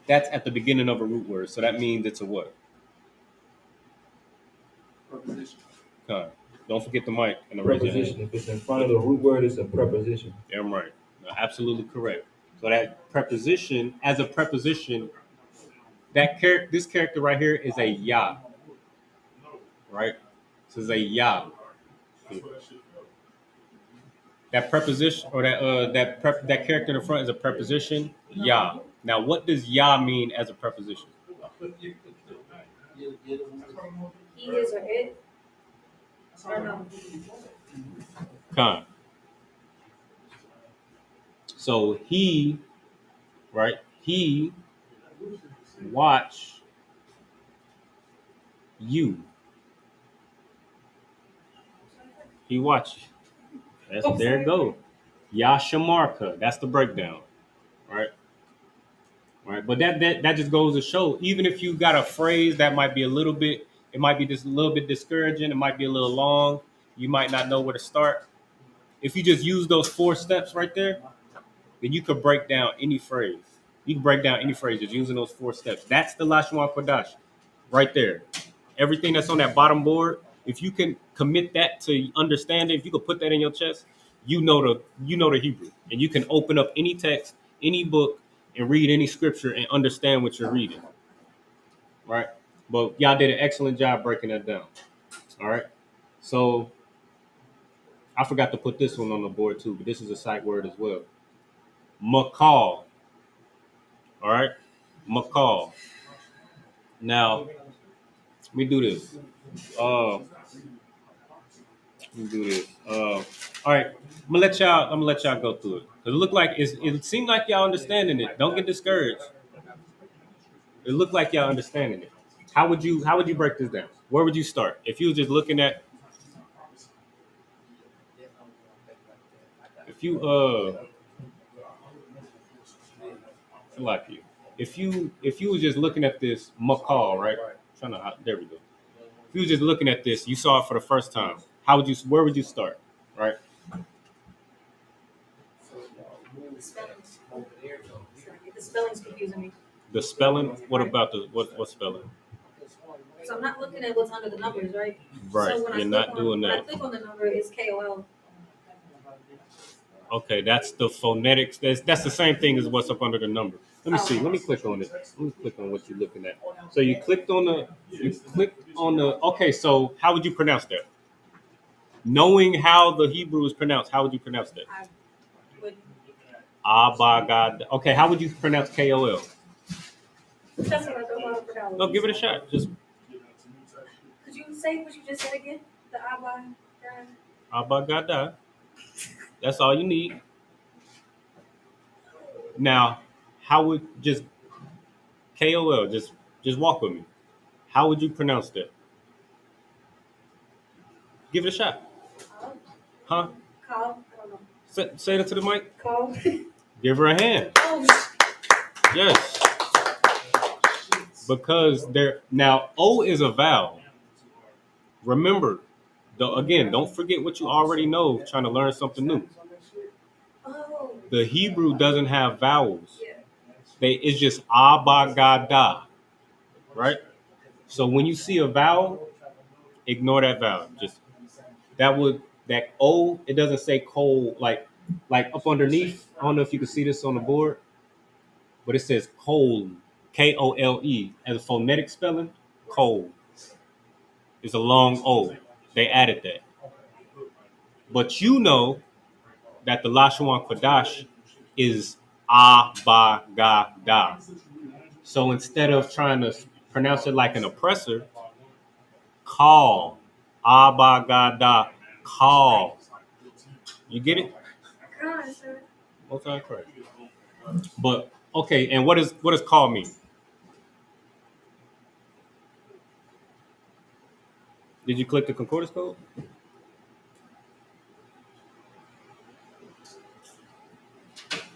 that's at the beginning of a root word, so that means it's a what? Preposition. Don't forget the mic and the raise your hand. Preposition. If it's in front of the root word, it's a preposition. Yeah, I'm right. No, absolutely correct. So that preposition, as a preposition, this character right here is a ya, right? This is a ya. That preposition or that character in the front is a preposition, ya. Now, what does ya mean as a preposition? He is or it. Or no. Con. So he, right? He watch you. He watch. There it goes. Yashamarka. That's the breakdown, right? Right. But that just goes to show, even if you got a phrase that might be it might be just a little bit discouraging. It might be a little long. You might not know where to start. If you just use those 4 steps right there, then you could break down any phrase. You can break down any phrase just using those 4 steps. That's the Lashawan Qadash right there. Everything that's on that bottom board, if you can commit that to understand it, if you could put that in your chest, you know the Hebrew. And you can open up any text, any book, and read any scripture and understand what you're reading. Right? But y'all did an excellent job breaking that down. All right. So I forgot to put this one on the board too, but this is a sight word as well. McCall. All right. McCall. Now, let me do this. All right. I'm gonna let y'all go through it. It looked like it seemed like y'all understanding it. Don't get discouraged. It looked like y'all understanding it. How would you break this down? Where would you start? If you were just looking at if you was just looking at this McCall, right? There we go. If you was just looking at this, you saw it for the first time. Where would you start? Right? The spelling's confusing me. The spelling? What about what spelling? So I'm not looking at what's under the numbers, right? Right. So You're not doing that. When I click on the number, it's KOL. Okay, that's the phonetics. That's the same thing as what's up under the number. Let me see. Let me click on it. Let me click on what you're looking at. So you clicked on the. Okay, so how would you pronounce that? Knowing how the Hebrew is pronounced, how would you pronounce that? I would. Abagad. Okay, how would you pronounce KOL? That's what I don't want to pronounce. No, give it a shot. Just. Could you say what you just said again? The Abagada. That's all you need. Now, how would just KOL? Just walk with me. How would you pronounce that? Give it a shot. Huh? Call. I don't know. Say that to the mic. Call. Give her a hand. Oh. Yes. Because now O is a vowel. Remember, again, don't forget what you already know. Trying to learn something new. Oh. The Hebrew doesn't have vowels. Yeah. It's just abagada, right? So when you see a vowel, ignore that vowel. Just that O. It doesn't say coal like up underneath. I don't know if you can see this on the board, but it says coal, KOLE as a phonetic spelling. Coal. It's a long O. They added that. But you know that the Lashawan Qadash is abagada. So instead of trying to pronounce it like an oppressor, call. Abagada. Call. You get it? Okay, correct. But okay, and what does call mean? Did you click the concordance code?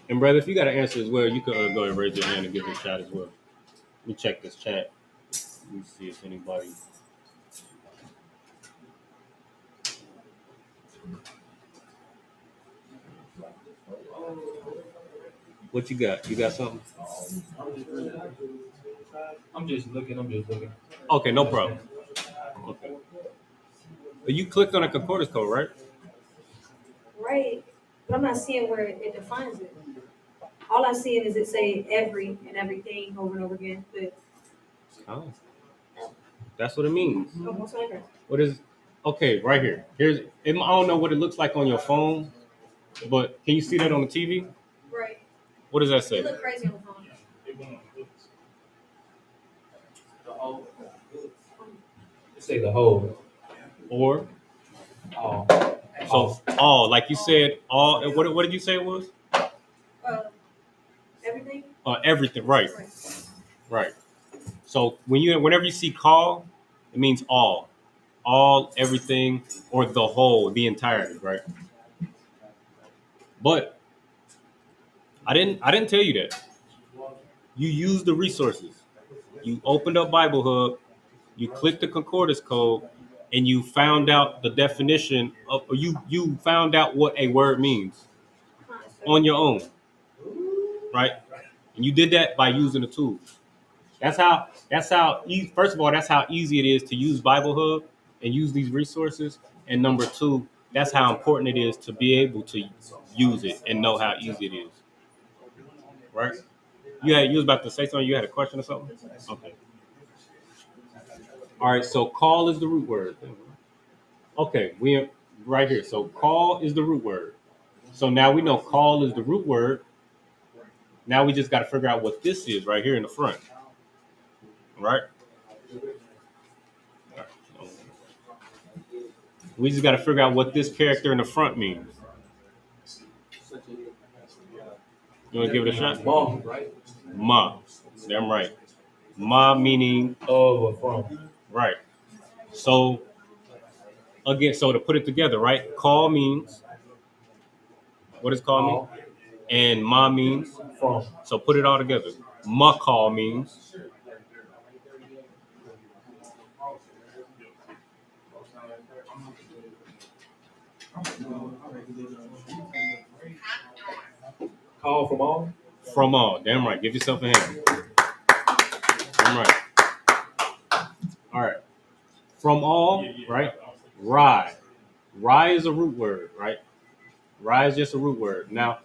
And brother, if you got an answer as well, you could go ahead and raise your hand and give it a shot as well. Let me check this chat. Let me see if anybody. What you got? You got something? I'm just looking. Okay, no problem. Okay. But you clicked on a concordance code, right? Right. But I'm not seeing where it defines it. All I'm seeing is it say every and everything over and over again. But Oh, that's what it means. what's over? What is? Okay, right here. I don't know what it looks like on your phone, but can you see that on the TV? Right. What does that You say? look crazy on the phone. Say the whole. Or All. so all, like you said, all. What did you say it was? Everything. Everything. Right. Right. Right. So whenever you see call, it means all, everything, or the whole, the entirety, right? But I didn't tell you that. You use the resources. You opened up Bible Hub, you clicked the concordance code, and you found out the definition of, or you found out what a word means on your own, right? And you did that by using the tools. First of all, that's how easy it is to use Bible Hub and use these resources. And number two, that's how important it is to be able to use it and know how easy it is. Right? You was about to say something. You had a question or something? Okay. All right. So call is the root word. Okay. We right here. So call is the root word. So now we know call is the root word. Now we just got to figure out what this is right here in the front. Right? We just got to figure out what this character in the front means. You want to give it a shot? Ma, right? Ma. Damn right. Ma meaning Of or from. right. So again, so to put it together, right? Call means, what does call mean? And ma means From. So put it all together. Ma call means Call from all. from all. Damn right. Give yourself a hand. Damn right. All right. From all, right? Rye. Rye is a root word, right? Rye is just a root word. Now,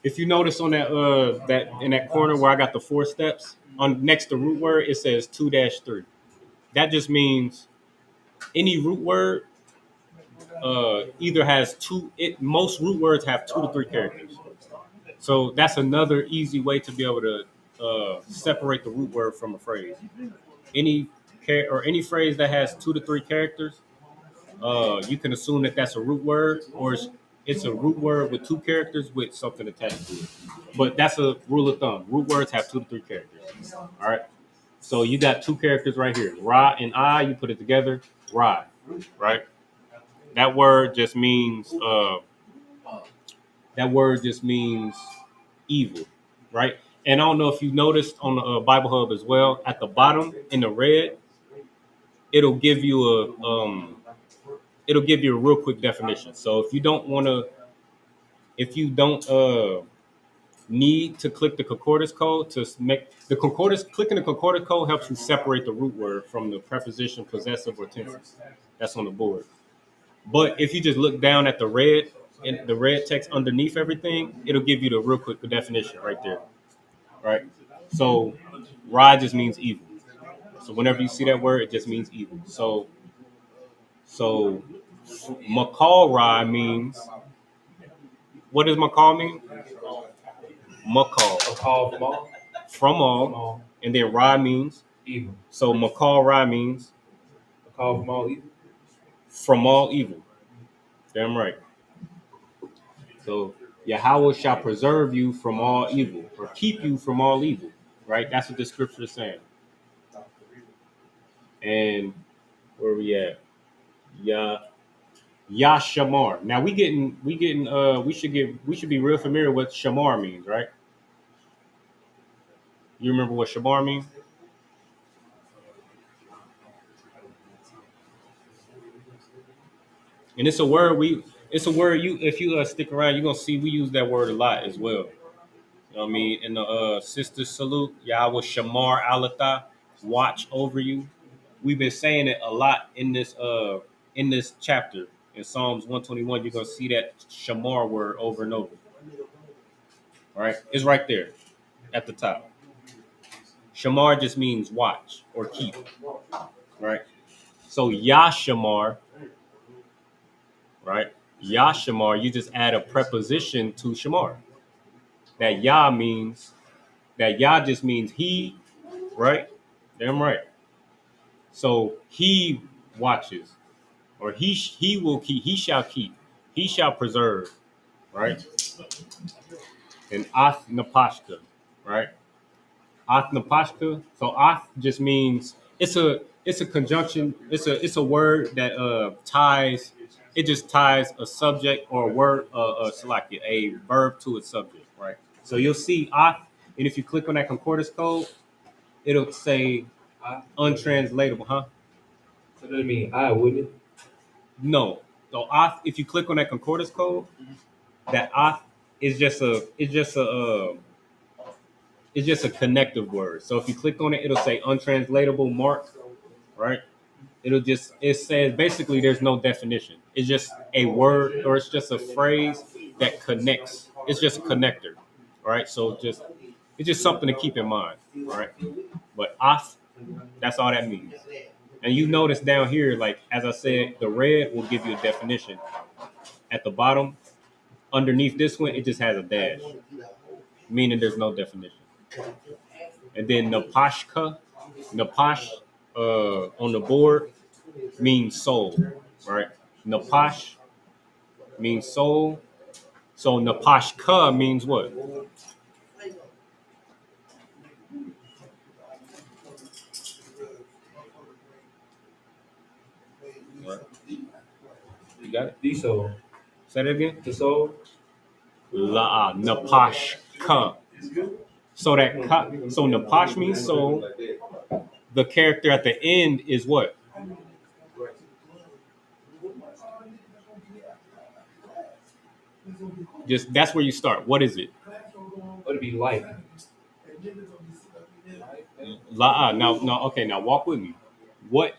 if you notice on that in that corner where I got the 4 steps, on next to root word, it says 2-3. That just means any root word either has most root words have 2 to 3 characters. So that's another easy way to be able to separate the root word from a phrase. Any phrase that has 2 to 3 characters, you can assume that that's a root word, or it's a root word with 2 characters with something attached to it. But that's a rule of thumb. Root words have 2 to 3 characters. All right. So you got 2 characters right here. Ra and I, you put it together, Ra, right? That word just means evil, right? And I don't know if you noticed on the Bible Hub as well, at the bottom in the red, it'll give you a real quick definition. So if you don't need to click the concordance code to make the concordance, clicking the concordance code helps you separate the root word from the preposition, possessive, or tenses. That's on the board. But if you just look down at the red text underneath everything, it'll give you the real quick definition right there. Right? So Ra just means evil. So whenever you see that word, it just means evil. So Makal Ra means, what does Makal mean? Makal. A call from all. From all. And then Ra means Evil. So Makal Ra means A call from all evil. from all evil. Damn right. So Yahweh shall preserve you from all evil, or keep you from all evil. Right? That's what the scripture is saying. And where we at? Shamar. Now we should be real familiar with what Shamar means, right? You remember what Shamar means? And it's a word if you stick around, you're gonna see we use that word a lot as well. You know what I mean? And the sister salute, Yahweh Shamar Alatha, watch over you. We've been saying it a lot in this chapter. In Psalms 121, you're gonna see that Shamar word over and over. All right, it's right there at the top. Shamar just means watch or keep, right? So Yashamar, right? Yashamar, you just add a preposition to Shamar. That Yah just means he, right? Damn right. So he watches, or he will keep, he shall keep, he shall preserve, right? And Ath Napashka, right? Ath Napashka. So Ath just means it's a conjunction. It's a word that ties. It just ties a subject or a word, select a verb to a subject, right? So you'll see Ath, and if you click on that concordance code, it'll say untranslatable, huh? So that mean I wouldn't it? No. So Ath, if you click on that concordance code, that Ath is just a connective word. So if you click on it, it'll say untranslatable mark, right? It says basically there's no definition. It's just a word or it's just a phrase that connects. It's just a connector, right? So it's just something to keep in mind, right? But Ath, that's all that means. And you notice down here, like as I said, the red will give you a definition. At the bottom, underneath this one, it just has a dash, meaning there's no definition. And then Napash on the board means soul, right? Napash means soul. So Napashka means what? Right. You got it? The soul. Say that again. The soul. Napashka. So so Napash means soul. The character at the end is what? Just that's where you start. What is it? Would it be light? Now, okay. Now walk with me. What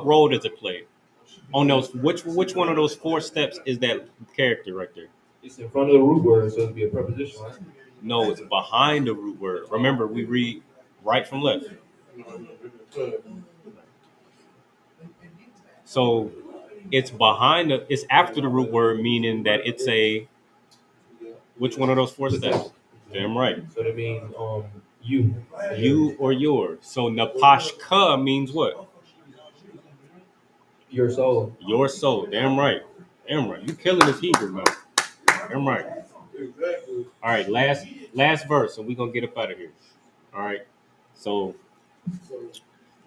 role does it play? On those, which one of those 4 steps is that character right there? It's in front of the root word, so it'd be a preposition, right? No, it's behind the root word. Remember, we read right from left. So it's it's after the root word, meaning that it's which one of those 4 steps? Damn right. So that means you. You or your. So Napashka means what? Your soul. Your soul. Damn right. Damn right. You killing this Hebrew, man. Damn right. All right, last verse, and we're gonna get up out of here. All right. So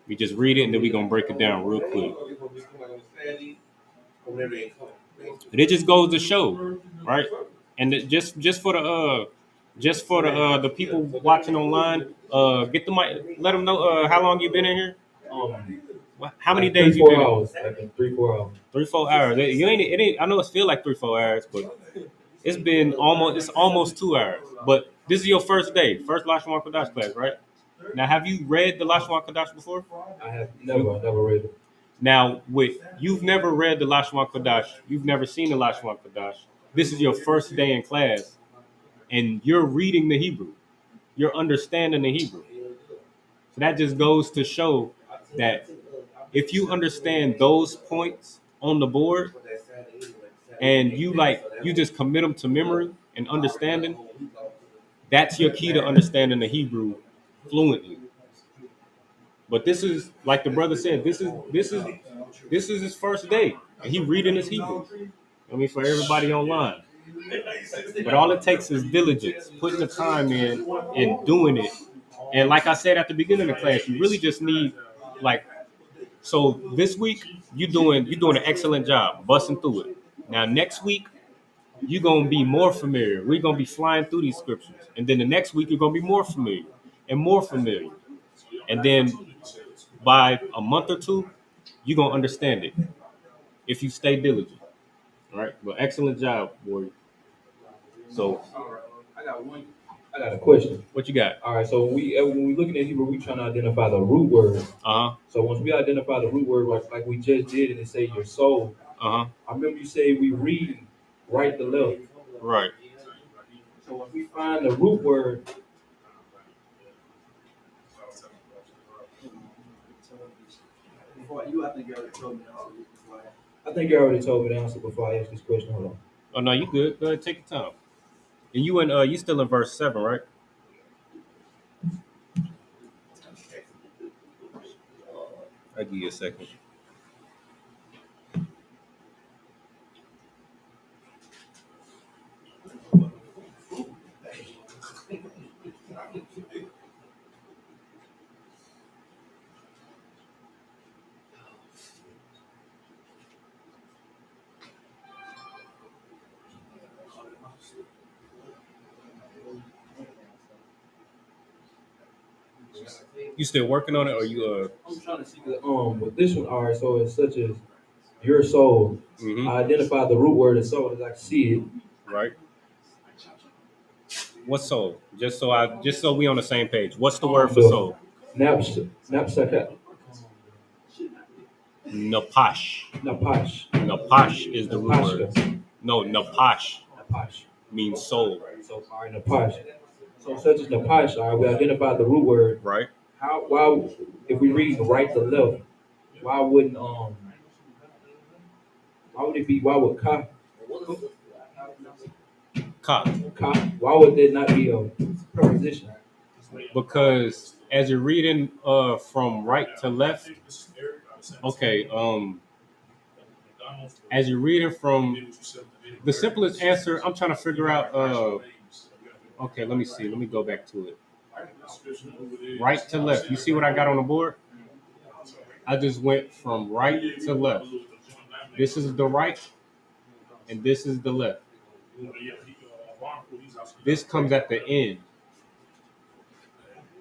we just read it and then we're gonna break it down real quick. And it just goes to show, right? And just for the people watching online, get the mic, let them know how long you been in here. How many days you been? 3-4 hours. 3-4 hours. 3-4 hours. It ain't. I know it feel like 3-4 hours, but it's been almost 2 hours. But this is your first day, first Lashawan Qadash class, right? Now, have you read the Lashawan Qadash before? I have never read it. Now, you've never read the Lashawan Qadash, you've never seen the Lashawan Qadash. This is your first day in class, and you're reading the Hebrew. You're understanding the Hebrew. So that just goes to show that if you understand those points on the board, and you just commit them to memory and understanding, that's your key to understanding the Hebrew fluently. But this is, like the brother said, this is his first day, and he reading his Hebrew. I mean, for everybody online. But all it takes is diligence, putting the time in and doing it. And like I said at the beginning of the class, you really just need so this week you're doing an excellent job busting through it. Now next week you're gonna be more familiar. We're gonna be flying through these scriptures, and then the next week you're gonna be more familiar and more familiar, and then by a month or 2 you're gonna understand it if you stay diligent. All right, well, excellent job, boy. So I got one I got a question. What you got? All right, so when we looking at Hebrew, we trying to identify the root word. So once we identify the root word, like we just did, and it say your soul. I remember you say we read right to left. Right. So when we find the root word, I think you already told me the answer before I asked this question. Hold on. Oh no, you good. Go ahead, take your time. And you still in verse 7, right? I'll give you a second. You still working on it, or you I'm trying to see with this one. All right, so it's such as your soul. I identify the root word as soul as I see it. Right. What soul? Just so we on the same page. What's the word for soul? Napsaka. Napash. Napash. Napash is the root word. No, napash. Napash means soul. So all right, napash. So such as napash, all right, we identified the root word. Right. Why if we read right to left, why would ka? Why would there not be a preposition? Because as you're reading from right to left, okay, as you're reading from the simplest answer, I'm trying to figure out okay, let me see. Let me go back to it. Right to left. You see what I got on the board? I just went from right to left. This is the right, and this is the left. This comes at the end.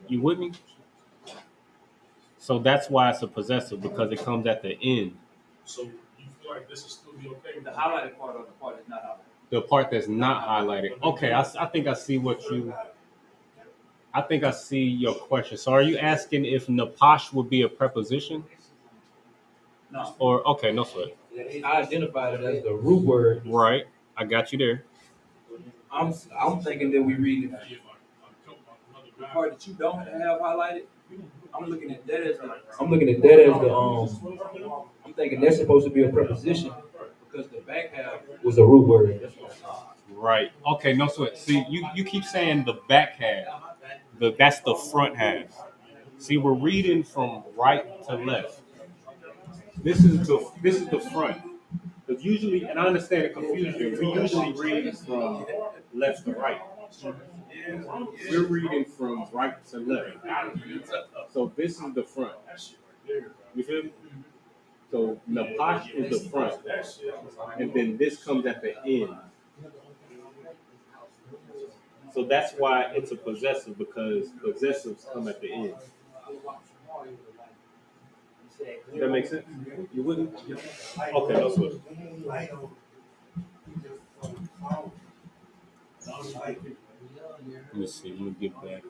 You with me? So that's why it's a possessive, because it comes at the end. So you feel like this will still be okay? The highlighted part or the part that's not highlighted? The part that's not highlighted. Okay, I think I see I think I see your question. So are you asking if napash would be a preposition? No. Or, okay, no sweat. I identified it as the root word. Right. I got you there. I'm thinking that we read it. The part that you don't have highlighted, I'm looking at that as I'm thinking that's supposed to be a preposition because the back half was a root word. Right. Okay, no sweat. See, you keep saying the back half. That's the front half. See, we're reading from right to left. This is the front. Because usually, and I understand the confusion, we usually read from left to right. We're reading from right to left. So this is the front. You feel me? So napash is the front. And then this comes at the end. So that's why it's a possessive, because possessives come at the end. Does that make sense? You wouldn't? Okay, that's what. Let me see. Let me get back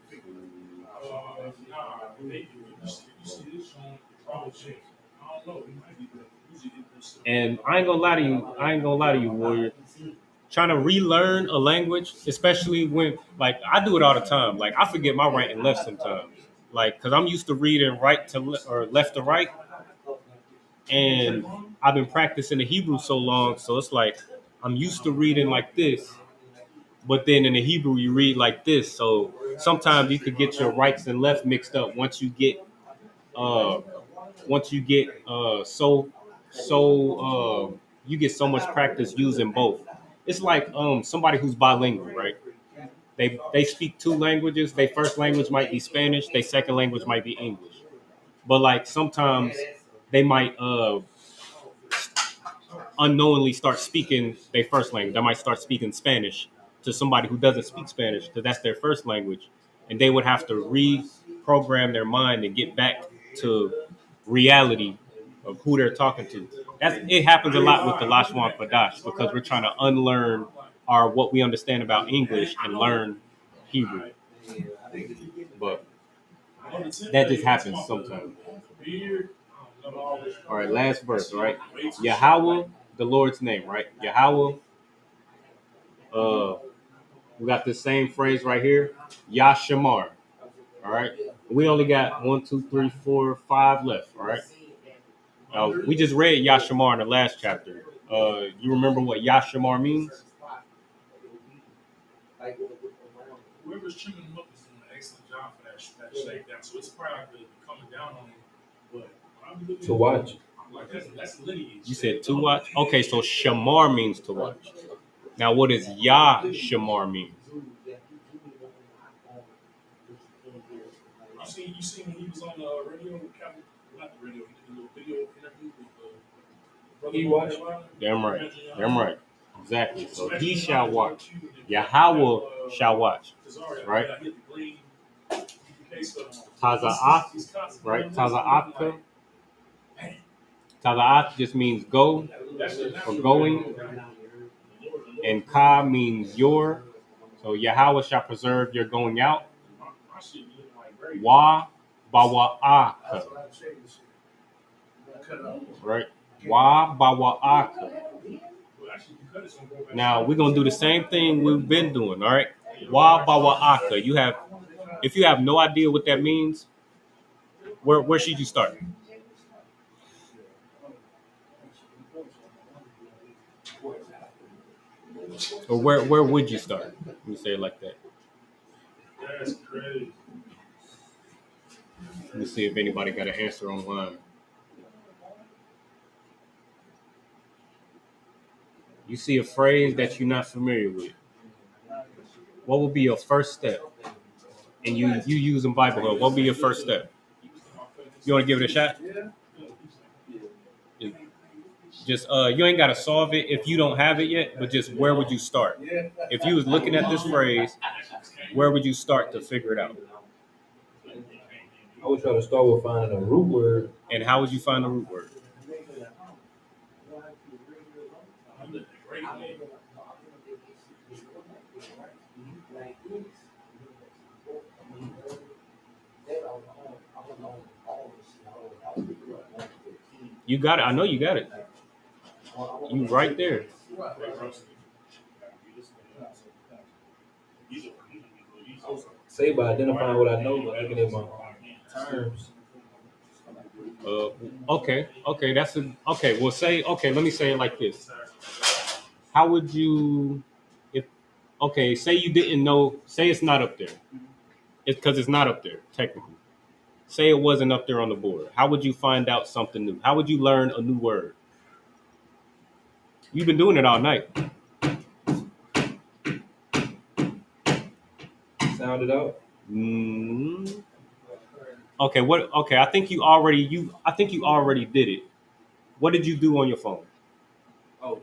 and I ain't gonna lie to you, warrior. Trying to relearn a language, especially when, like, I do it all the time. Like, I forget my right and left sometimes. Like, because I'm used to reading right to or left to right. And I've been practicing the Hebrew so long, so it's like I'm used to reading like this. But then in the Hebrew, you read like this. So sometimes you could get your rights and left mixed up once you get you get so much practice using both. It's like somebody who's bilingual, right? They speak two languages. Their first language might be Spanish. Their second language might be English. But like sometimes they might unknowingly start speaking their first language. They might start speaking Spanish to somebody who doesn't speak Spanish because that's their first language. And they would have to reprogram their mind and get back to reality of who they're talking to. It happens a lot with the Lashawan Qadash because we're trying to unlearn what we understand about English and learn Hebrew. But that just happens sometimes. All right, last verse, all right? Yahweh, the Lord's name, right? Yahweh. We got the same phrase right here. Yashamar. All right. We only got 1, 2, 3, 4, 5 left. All right. We just read Yashamar in the last chapter. You remember what Yashamar means? Whoever's trimming them up is doing an excellent job for that shakedown. So it's probably coming down on it. But To watch. I'm like, that's lineage. You said to watch? Okay, so Shamar means to watch. Now, what does Yashamar mean? You seen when he was on the radio, not the radio, he did a little video interview with He watched. Damn right. Damn right. Exactly. So he shall watch. Yahweh shall watch. Right? Taza'ath. Right? Taza'ath. Taza'ath just means go or going. And ka means your. So Yahweh shall preserve your going out. Wa bawa'aka. Right? Wa bawa'aka. Now we're gonna do the same thing we've been doing, all right? Wa bawa'aka. If you have no idea what that means, where should you start? Or where would you start? Let me say it like that. That's crazy. Let me see if anybody got an answer online. You see a phrase that you're not familiar with. What would be your first step? And you using Bible Hub, what would be your first step? You want to give it a shot? Just you ain't got to solve it if you don't have it yet, but just where would you start? If you was looking at this phrase, where would you start to figure it out? I would try to start with finding a root word. And how would you find the root word? You got it. I know you got it. You right there. Say by identifying what I know, but looking at my terms. Okay. Well, let me say it like this. How would you, say you didn't know, say it's not up there. It's because it's not up there, technically. Say it wasn't up there on the board. How would you find out something new? How would you learn a new word? You've been doing it all night. Sound it out. Okay. I think you already did it. What did you do on your phone? Oh,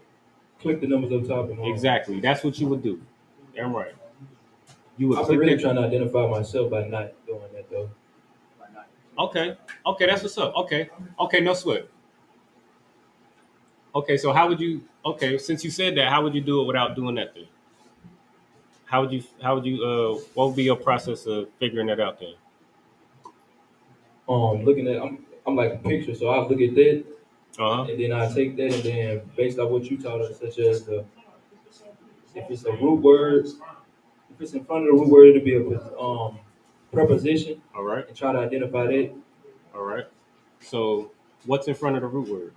click the numbers up top. And Exactly. That's what you would do. Damn right. You would I'm click really that. trying to identify myself by not doing that though. Okay, that's what's up. Okay, no sweat. Okay, so how would you? Okay, since you said that, how would you do it without doing that then? How would you? What would be your process of figuring that out then? Looking at I'm like a picture, so I look at that, and then I take that, and then based on what you taught us, such as if it's a root word, if it's in front of the root word, it'll be a preposition. All right. And try to identify that. All right. So what's in front of the root word?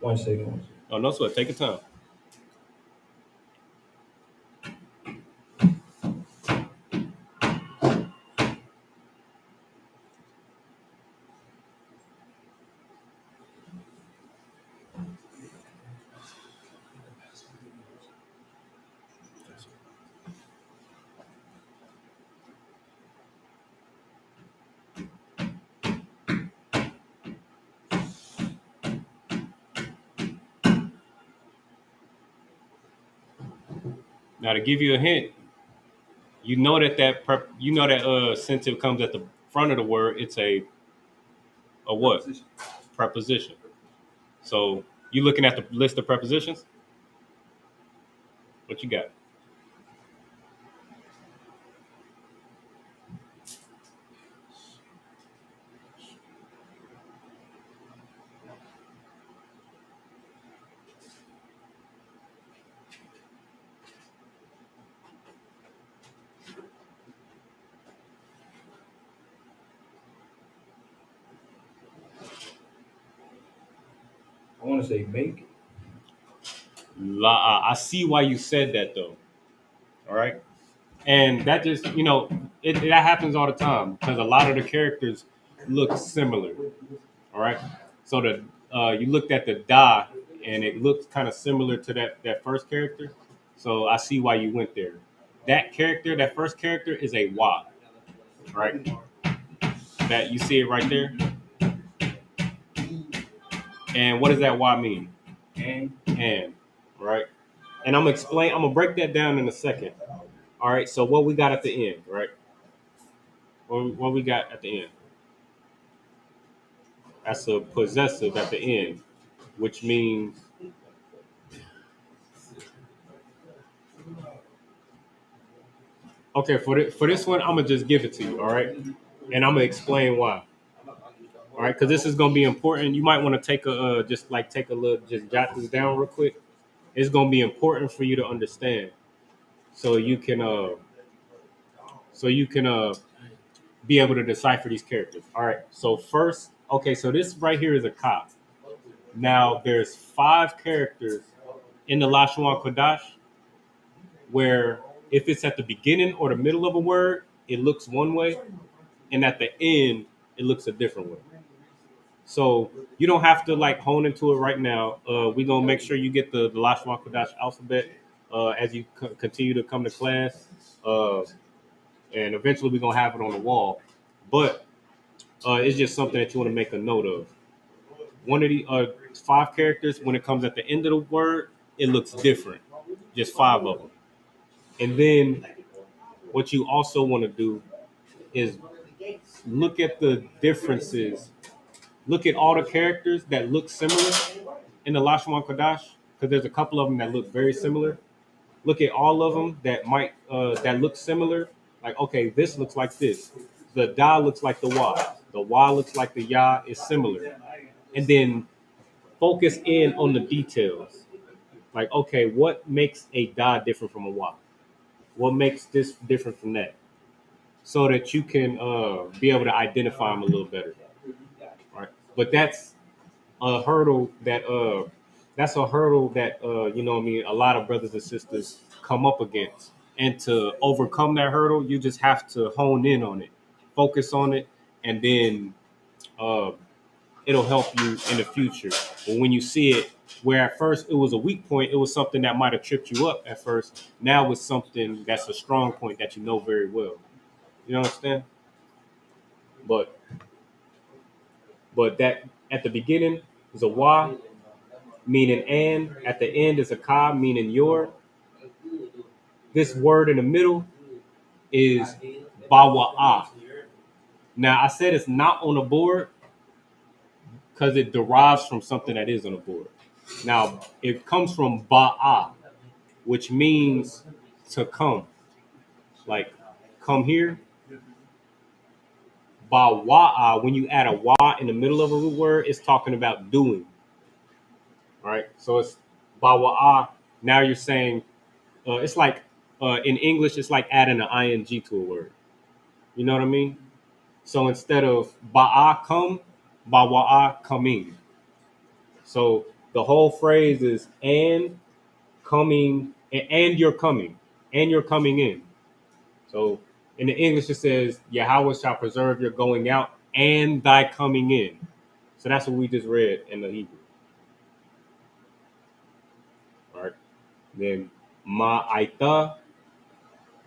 One second. Oh, no sweat. Take your time. Now, to give you a hint, you know that since it comes at the front of the word, it's a what? Preposition. So you looking at the list of prepositions? What you got? I want to say make. I see why you said that though. All right. And that just, that happens all the time because a lot of the characters look similar. All right. So you looked at the da and it looks kind of similar to that first character. So I see why you went there. That first character is a wa, right? That you see it right there. And what does that wa mean? And, right? And I'm gonna break that down in a second. All right, so what we got at the end, right? What we got at the end? That's a possessive at the end, which means okay. For this one, I'm gonna just give it to you, all right, and I'm gonna explain why. All right, because this is gonna be important. You might want to take a take a look, just jot this down real quick. It's gonna be important for you to understand, so you can be able to decipher these characters. All right. So first, okay. So this right here is a cop. Now there's 5 characters in the Lashawan Qadash where if it's at the beginning or the middle of a word, it looks one way, and at the end, it looks a different way. So you don't have to hone into it right now. We're gonna make sure you get the Lashawan Qadash alphabet as you continue to come to class. And eventually we're gonna have it on the wall. But it's just something that you want to make a note of. One of the 5 characters, when it comes at the end of the word, it looks different. Just 5 of them. And then what you also want to do is look at the differences. Look at all the characters that look similar in the Lashawan Qadash, because there's a couple of them that look very similar. Look at all of them that look similar. Like, okay, this looks like this. The da looks like the wa. The wa looks like the ya. Is similar. And then focus in on the details. Like, okay, what makes a da different from a wa? What makes this different from that? So that you can be able to identify them a little better. Right? But that's a hurdle that a lot of brothers and sisters come up against. And to overcome that hurdle, you just have to hone in on it, focus on it, and then it'll help you in the future. But when you see it, where at first it was a weak point, it was something that might have tripped you up at first. Now it's something that's a strong point that you know very well. You understand? But that at the beginning is a wa, meaning and. At the end is a ka, meaning your. This word in the middle is bawa'a. Now I said it's not on the board because it derives from something that is on the board. Now it comes from ba'a, which means to come. Like come here. Bawa'a, when you add a wa in the middle of a root word, it's talking about doing. Right? So it's bawa'a. Now you're saying it's like in English, it's like adding an ing to a word. You know what I mean? So instead of ba'a come, bawa'a coming. So the whole phrase is and coming, and you're coming, and you're coming in. So in the English, it says, Yahweh shall preserve your going out and thy coming in. So that's what we just read in the Hebrew. All right. Then ma'aita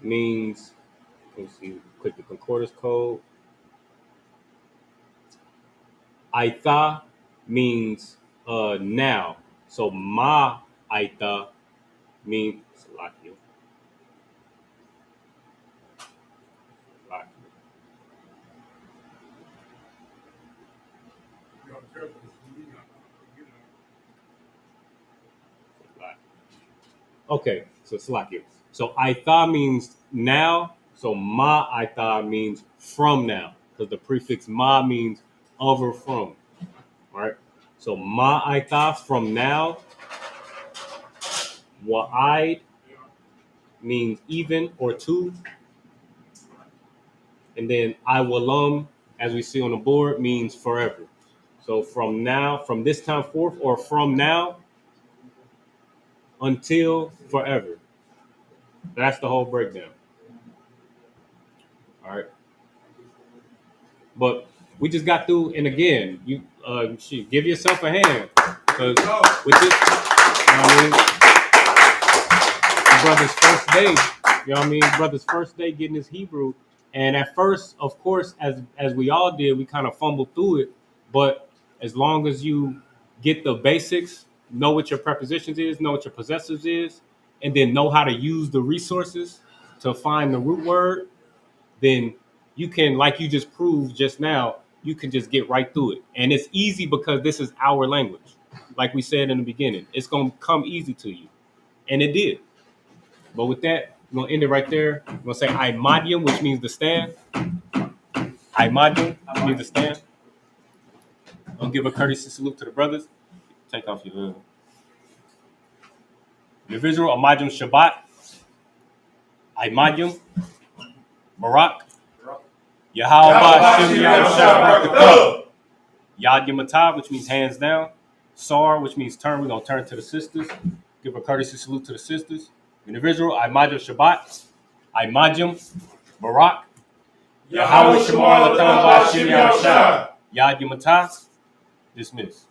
means, let's see, click the concordance code. Aita means now. So ma'aita means Okay, so Slakia. So Aitha means now. So Ma Aitha means from now. Because the prefix Ma means of or from. All right. So Ma Aitha from now. Wa'id means even or to. And then Iwalam, as we see on the board, means forever. So from now, from this time forth, or from now until forever. That's the whole breakdown. All right. But we just got through, and again, you give yourself a hand. Because with this, you know what I mean? Brother's first day, you know what I mean? Brother's first day getting his Hebrew. And at first, of course, as we all did, we kind of fumbled through it. But as long as you get the basics, know what your prepositions is, know what your possessives is, and then know how to use the resources to find the root word, then you can, like you just proved just now, you can just get right through it. And it's easy because this is our language. Like we said in the beginning, it's going to come easy to you. And it did. But with that, we're going to end it right there. We're going to say Imadium, which means the stand. Imadium means the stand. I'll give a courtesy salute to the brothers. Take off your visual. Imadium Shabbat. Imadium. Barak. Yahweh Shem Yahweh Yad Yamatah, which means hands down. Sar, which means turn. We're going to turn to the sisters. Give a courtesy salute to the sisters. Individual, Imadium Shabbat. Imadium Barak. Yahweh Shamar Latam Shem Yahweh Yad Yamatah. Dismiss.